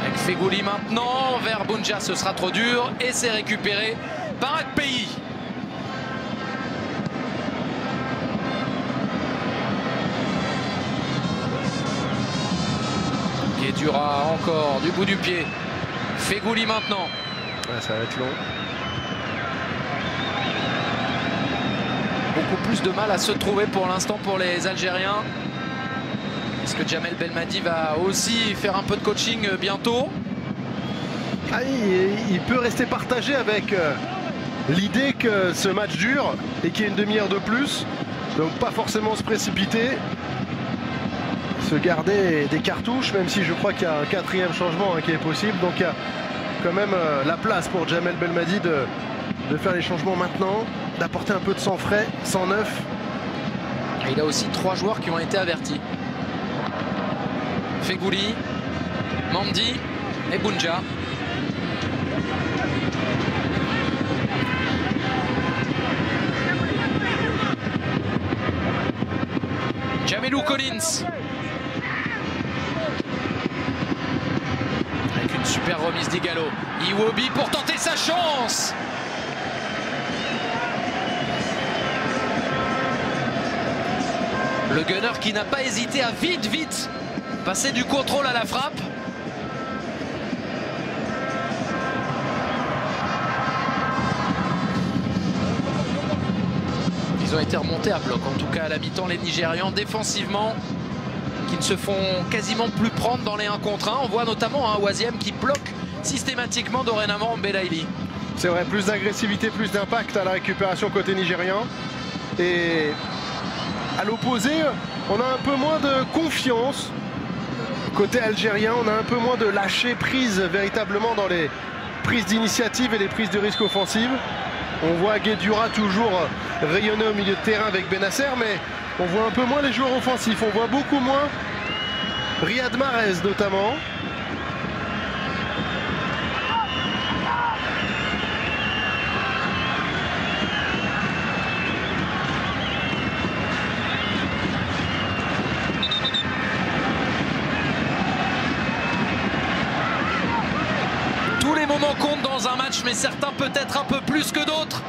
Avec Fegouli maintenant. Vers Bounja, ce sera trop dur. Et c'est récupéré par Akpeyi. Guedjura encore du bout du pied. Fegouli maintenant. Ouais, ça va être long. Beaucoup plus de mal à se trouver pour l'instant pour les Algériens. Est-ce que Djamel Belmadi va aussi faire un peu de coaching bientôt? Ah, il peut rester partagé avec l'idée que ce match dure et qu'il y ait une demi-heure de plus. Donc pas forcément se précipiter. Se garder des cartouches, même si je crois qu'il y a un 4e changement qui est possible. Donc il y a quand même la place pour Djamel Belmadi de faire les changements maintenant, d'apporter un peu de sang frais, sang neuf. Et il a aussi 3 joueurs qui ont été avertis. Fegouli, Mandi et Bounja. Jamelou Collins. Avec une super remise d'Igalo. Iwobi pour tenter sa chance. Le gunner qui n'a pas hésité à vite passer du contrôle à la frappe. Ils ont été remontés à bloc, en tout cas à la mi-temps, les Nigérians défensivement, qui ne se font quasiment plus prendre dans les 1 contre 1. On voit notamment un Waziem qui bloque systématiquement dorénavant Belaïli. C'est vrai, plus d'agressivité, plus d'impact à la récupération côté nigérian. Et à l'opposé, on a un peu moins de confiance. Côté algérien, on a un peu moins de lâcher prise véritablement dans les prises d'initiative et les prises de risque offensives. On voit Guedjura toujours rayonner au milieu de terrain avec Benasser, mais on voit un peu moins les joueurs offensifs. On voit beaucoup moins Riyad Mahrez notamment. Compte dans un match, mais certains peut-être un peu plus que d'autres.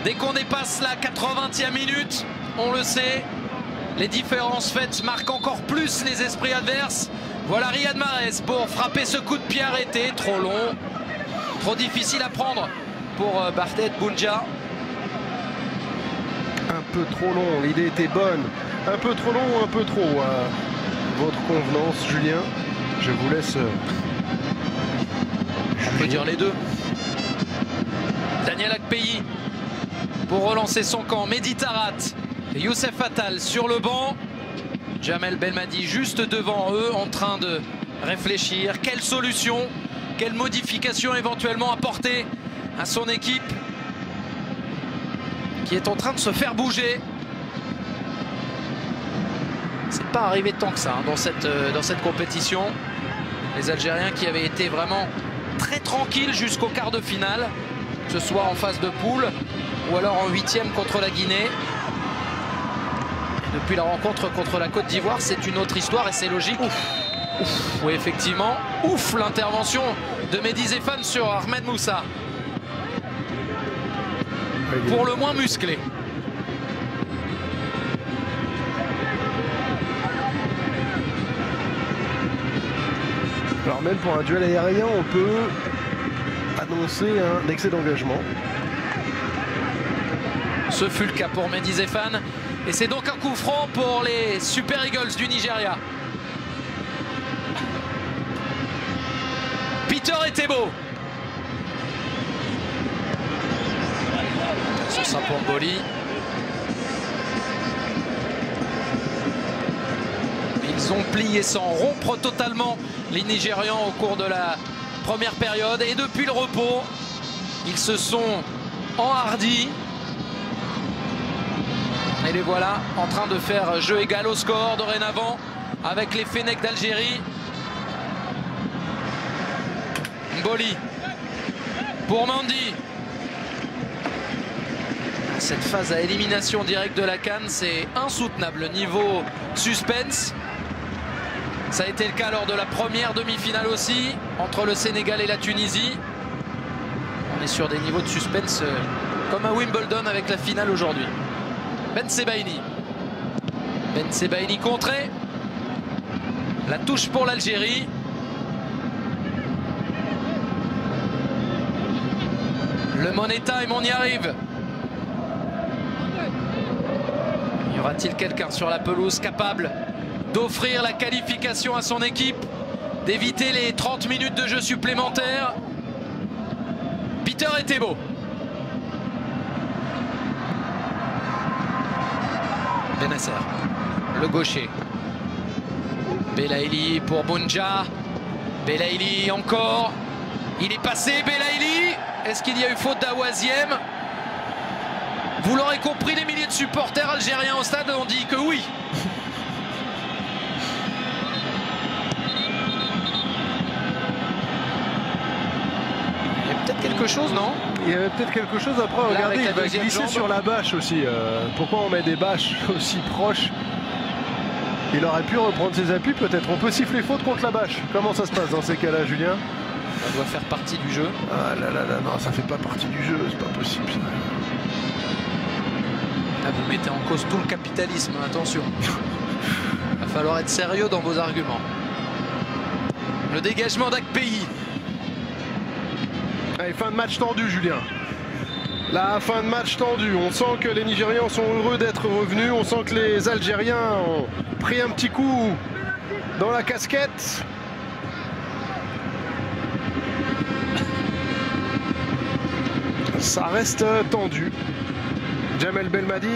Dès qu'on dépasse la 80e minute, on le sait, les différences faites marquent encore plus les esprits adverses. Voilà Riyad Mahrez pour frapper ce coup de pied arrêté, trop long, trop difficile à prendre pour Barthez Bounja. Un peu trop long, l'idée était bonne. Un peu trop long ou un peu trop votre convenance, Julien? Je vous laisse... On peut dire les deux. Daniel Akpeyi pour relancer son camp. Mehdi Tarat et Youssef Attal sur le banc. Djamel Belmadi juste devant eux en train de réfléchir. Quelle solution, quelle modification éventuellement apporter à son équipe qui est en train de se faire bouger. C'est pas arrivé tant que ça dans cette compétition. Les Algériens qui avaient été vraiment très tranquille jusqu'au quart de finale, que ce soit en phase de poule ou alors en 8e contre la Guinée. Et depuis la rencontre contre la Côte d'Ivoire, c'est une autre histoire et c'est logique. Ouf. Oui, effectivement, ouf l'intervention de Mehdi Zéphane sur Ahmed Moussa. Pour le moins musclé. Alors même pour un duel aérien, on peut annoncer un excès d'engagement. Ce fut le cas pour Mehdi Zéphane. Et c'est donc un coup franc pour les Super Eagles du Nigeria. Peter Etebo. Ce sera pour Mboli. Ils ont plié sans rompre totalement les Nigérians au cours de la première période. Et depuis le repos, ils se sont enhardis. Et les voilà en train de faire jeu égal au score dorénavant avec les Fennecs d'Algérie. Mboli pour Mendy. Cette phase à élimination directe de la CAN, c'est insoutenable niveau suspense. Ça a été le cas lors de la première demi-finale aussi, entre le Sénégal et la Tunisie. On est sur des niveaux de suspense comme à Wimbledon avec la finale aujourd'hui. Ben Sebaini. Ben Sebaini contré. La touche pour l'Algérie. Le Money Time, on y arrive. Y aura-t-il quelqu'un sur la pelouse capable d'offrir la qualification à son équipe, d'éviter les 30 minutes de jeu supplémentaires? Peter Etebo. Benasser, le gaucher. Belaïli pour Bounja. Belaïli encore. Il est passé, Belaïli. Est-ce qu'il y a eu faute d'Awaziem? Vous l'aurez compris, les milliers de supporters algériens au stade ont dit que oui. Il y a peut-être quelque chose, non? Il y avait peut-être quelque chose. Après, là, regardez, il va glisser jambe sur la bâche aussi. Pourquoi on met des bâches aussi proches? Il aurait pu reprendre ses appuis peut-être. On peut siffler faute contre la bâche. Comment ça se passe dans ces cas-là, Julien? Ça doit faire partie du jeu. Ah là là là, non, ça fait pas partie du jeu, c'est pas possible ça. Là, vous mettez en cause tout le capitalisme, attention. Il va falloir être sérieux dans vos arguments. Le dégagement d'Akpeyi. Allez, fin de match tendu, Julien. La fin de match tendu. On sent que les Nigérians sont heureux d'être revenus. On sent que les Algériens ont pris un petit coup dans la casquette. Ça reste tendu. Jamel Belmadi,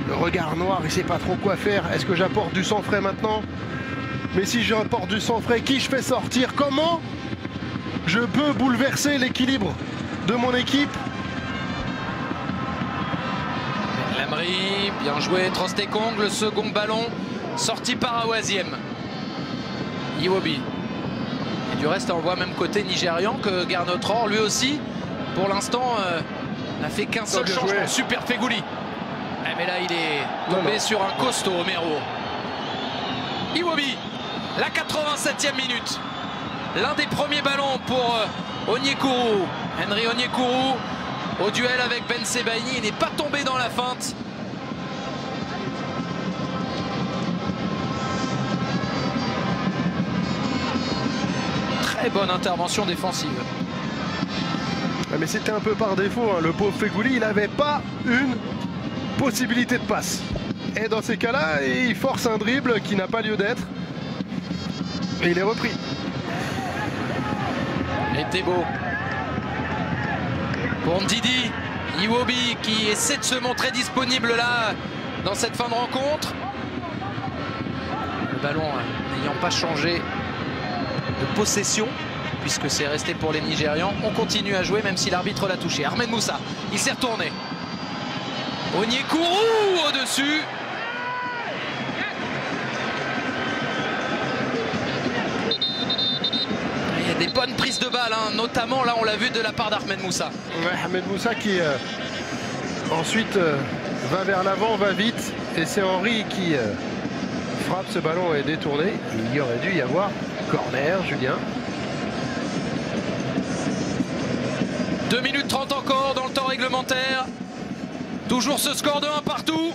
le regard noir, il ne sait pas trop quoi faire. Est-ce que j'apporte du sang frais maintenant? Mais si j'apporte du sang frais, qui je fais sortir? Comment je peux bouleverser l'équilibre de mon équipe? Lamri, bien joué. Trostekong, le second ballon sorti par Awaziem. Iwobi. Et du reste, on voit même côté nigérian que Garnotror, lui aussi, pour l'instant, n'a fait qu'un seul changement. Super Fegouli. Mais là, il est tombé sur un costaud, Mero. Iwobi, la 87e minute. L'un des premiers ballons pour Onyekuru. Henry Onyekuru au duel avec Ben Sebaini. Il n'est pas tombé dans la feinte. Très bonne intervention défensive. Mais c'était un peu par défaut, hein. Le pauvre Fegouli, il n'avait pas une possibilité de passe. Et dans ces cas-là, il force un dribble qui n'a pas lieu d'être. Et il est repris. Etebo pour Ndidi. Iwobi qui essaie de se montrer disponible là dans cette fin de rencontre. Le ballon n'ayant pas changé de possession, puisque c'est resté pour les Nigérians. On continue à jouer même si l'arbitre l'a touché. Ahmed Moussa, il s'est retourné. Onyekuru au-dessus. Il y a des bonnes prises de balles, hein. Notamment là on l'a vu de la part d'Ahmed Moussa. Ouais, Ahmed Moussa qui ensuite va vers l'avant, va vite. Et c'est Henry qui frappe, ce ballon est détourné. Il y aurait dû y avoir corner, Julien. 2 minutes 30 encore dans le temps réglementaire. Toujours ce score de 1 partout.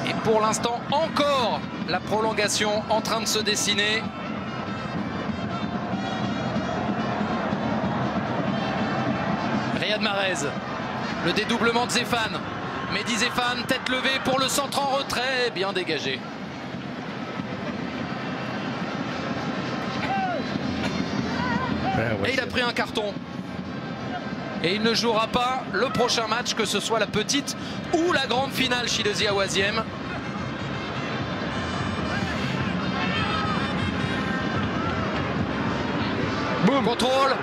Et pour l'instant, encore la prolongation en train de se dessiner. Riyad Mahrez. Le dédoublement de Zéphane. Mehdi Zéphane, tête levée pour le centre en retrait. Bien dégagé. Et il a pris un carton. Et il ne jouera pas le prochain match, que ce soit la petite ou la grande finale chez Chidozie Awaziem. Contrôle.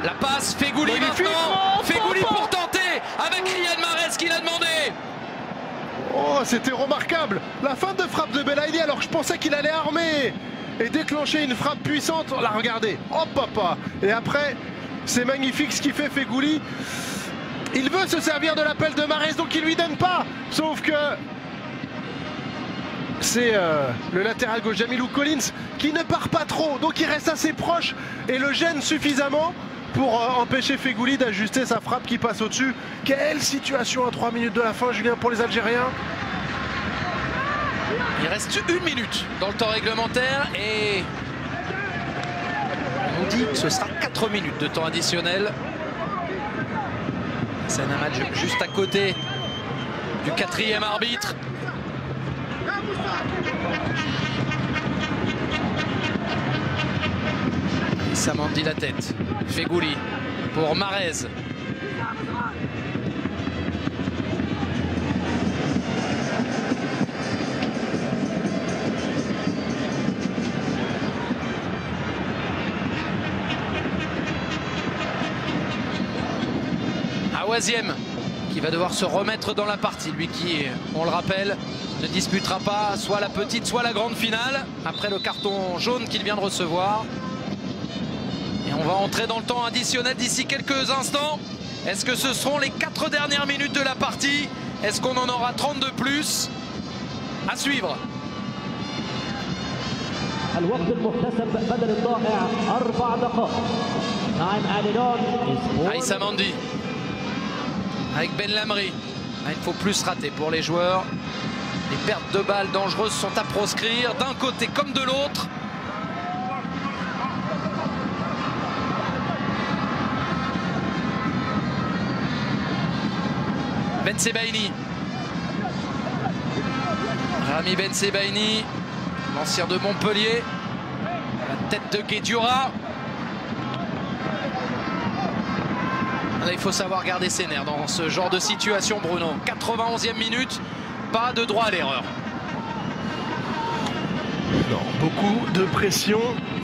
La passe. Fegouli maintenant. Fegouli pour tenter avec Riyad Mahrez qui l'a demandé. Oh, c'était remarquable. La fin de frappe de Belaïli, alors que je pensais qu'il allait armer et déclencher une frappe puissante. On l'a regardé. Oh papa. Et après, c'est magnifique ce qu'il fait Fegouli. Il veut se servir de l'appel de Mahrez, donc il lui donne pas. Sauf que c'est le latéral gauche Jamilou Collins qui ne part pas trop, donc il reste assez proche et le gêne suffisamment pour empêcher Fegouli d'ajuster sa frappe qui passe au-dessus. Quelle situation à 3 minutes de la fin, Julien, pour les Algériens. Il reste 1 minute dans le temps réglementaire et on nous dit que ce sera 4 minutes de temps additionnel. C'est un match juste à côté du 4e arbitre. Samandi la tête. Fegouli pour Mahrez. Awaziem qui va devoir se remettre dans la partie. Lui qui, on le rappelle, ne disputera pas soit la petite soit la grande finale après le carton jaune qu'il vient de recevoir. Et on va entrer dans le temps additionnel d'ici quelques instants. Est-ce que ce seront les 4 dernières minutes de la partie? Est-ce qu'on en aura 30 de plus? À suivre. Aïssa Mandi avec Ben Lamri. Il ne faut plus rater pour les joueurs. Les pertes de balles dangereuses sont à proscrire d'un côté comme de l'autre. Bensebaini. Rami Bensebaini, l'ancien de Montpellier. La tête de Guedioura. Là, il faut savoir garder ses nerfs dans ce genre de situation, Bruno. 91e minute, pas de droit à l'erreur. Non, beaucoup de pression,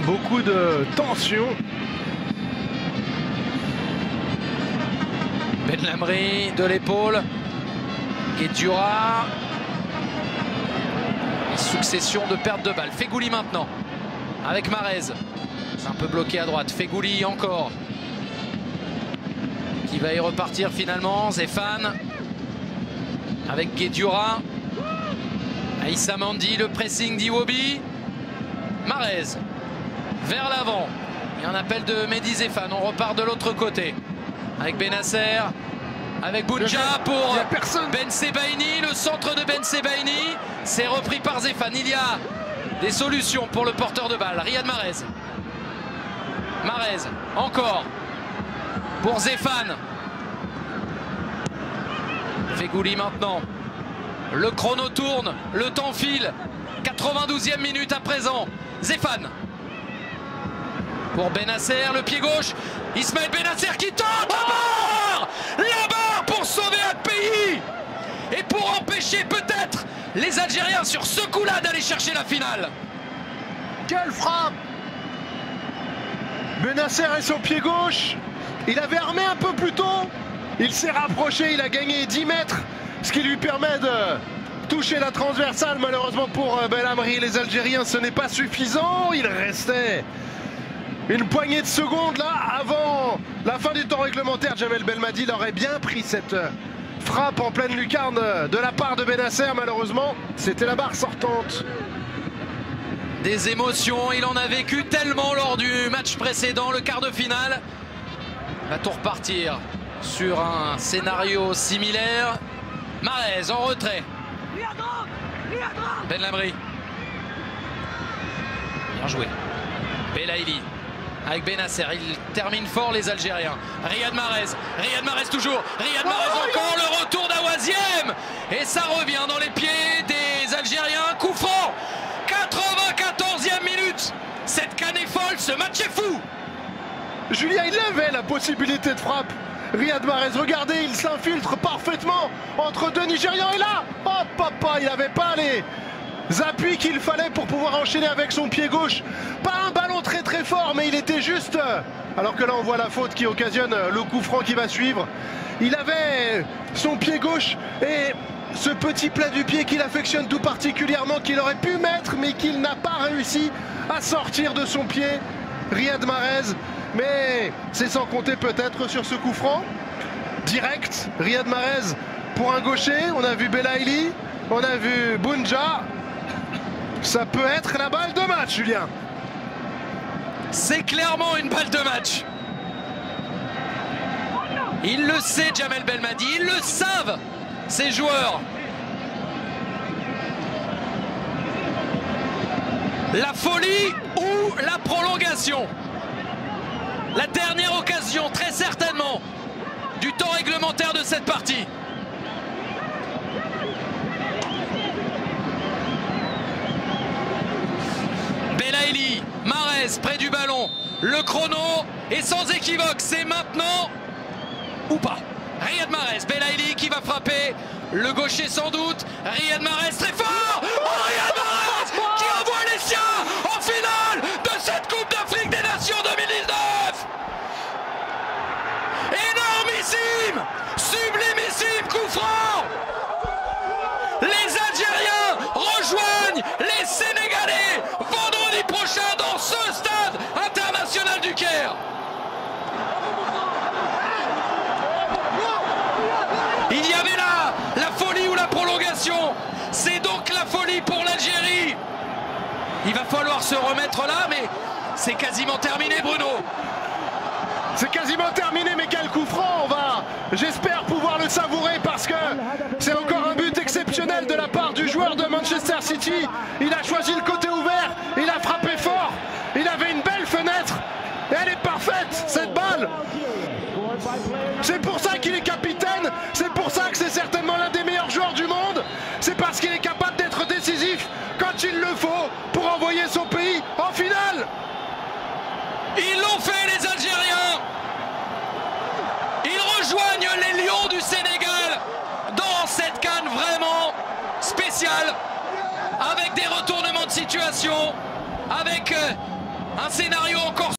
beaucoup de tension. Ben Lamri de l'épaule. Guedioura. Une succession de pertes de balles. Fegouli maintenant avec Mahrez. C'est un peu bloqué à droite. Fegouli encore. Qui va y repartir finalement. Zéphane avec Guedioura. Aïssa Mandi, le pressing d'Iwobi. Mahrez vers l'avant. Il y a un appel de Mehdi Zéphane. On repart de l'autre côté. Avec Benasser, avec Bounja pour Bensebaini, le centre de Bensebaini, c'est repris par Zéphane. Il y a des solutions pour le porteur de balle, Riyad Mahrez. Mahrez, encore, pour Zéphane. Fegouli maintenant, le chrono tourne, le temps file, 92e minute à présent, Zéphane. Pour Benasser, le pied gauche, Ismaël Benasser qui tente la barre pour sauver un pays et pour empêcher peut-être les Algériens sur ce coup-là d'aller chercher la finale. Quelle frappe! Benasser et son pied gauche, il avait armé un peu plus tôt, il s'est rapproché, il a gagné 10 mètres, ce qui lui permet de toucher la transversale. Malheureusement pour Ben Lamri, les Algériens, ce n'est pas suffisant. Il restait une poignée de secondes là avant la fin du temps réglementaire. Jamel Belmadi aurait bien pris cette frappe en pleine lucarne de la part de Benasser. Malheureusement, c'était la barre sortante. Des émotions, il en a vécu tellement lors du match précédent, le quart de finale. Va-t-on repartir sur un scénario similaire? Mahrez en retrait. Ben Lamri. Bien joué. Belaïli avec Benasser, il termine fort les Algériens. Riyad Mahrez toujours, Riyad Mahrez encore, le retour d'Awaziem et ça revient dans les pieds des Algériens. Coup franc, 94e minute. Cette canne est folle, ce match est fou. Julien, il avait la possibilité de frappe. Riyad Mahrez, regardez, il s'infiltre parfaitement entre deux Nigérians et là, hop, hop, il n'avait pas appuis qu'il fallait pour pouvoir enchaîner avec son pied gauche. Pas un ballon très très fort, mais il était juste... Alors que là on voit la faute qui occasionne le coup franc qui va suivre. Il avait son pied gauche et ce petit plat du pied qu'il affectionne tout particulièrement, qu'il aurait pu mettre mais qu'il n'a pas réussi à sortir de son pied, Riyad Mahrez. Mais c'est sans compter peut-être sur ce coup franc direct. Riyad Mahrez pour un gaucher, on a vu Belaïli, on a vu Bounja. Ça peut être la balle de match, Julien. C'est clairement une balle de match. Il le sait, Djamel Belmadi, ils le savent, ces joueurs. La folie ou la prolongation. La dernière occasion, très certainement, du temps réglementaire de cette partie. Belaïli, Mahrez près du ballon. Le chrono est sans équivoque, c'est maintenant ou pas. Riyad Mahrez, Belaïli qui va frapper. Le gaucher sans doute. Riyad Mahrez très fort. Oh, Riyad Mahrez qui envoie les siens en finale de cette Coupe d'Afrique des Nations 2019. Énormissime, sublimissime coup franc. Les Algériens rejoignent les Sénégalais vendredi prochain dans ce stade international du Caire. Il y avait là la folie ou la prolongation. C'est donc la folie pour l'Algérie. Il va falloir se remettre là, mais c'est quasiment terminé, Bruno. C'est quasiment terminé, mais quel coup franc. On va, j'espère, pouvoir le savourer parce que c'est encore un but exceptionnel de la part du joueur de Manchester City. Il a choisi le côté ouvert, il a frappé fort, il avait une belle fenêtre et elle est parfaite, cette balle. C'est pour ça qu'il est capitaine, c'est pour ça que c'est certainement l'un des meilleurs joueurs du monde. C'est parce qu'il est capable d'être décisif quand il le faut pour envoyer son pays en finale. Ils l'ont fait, les Algériens. Ils rejoignent les Lions du Sénégal dans cette CAN vraiment spéciale, avec des retournements de situation, avec un scénario encore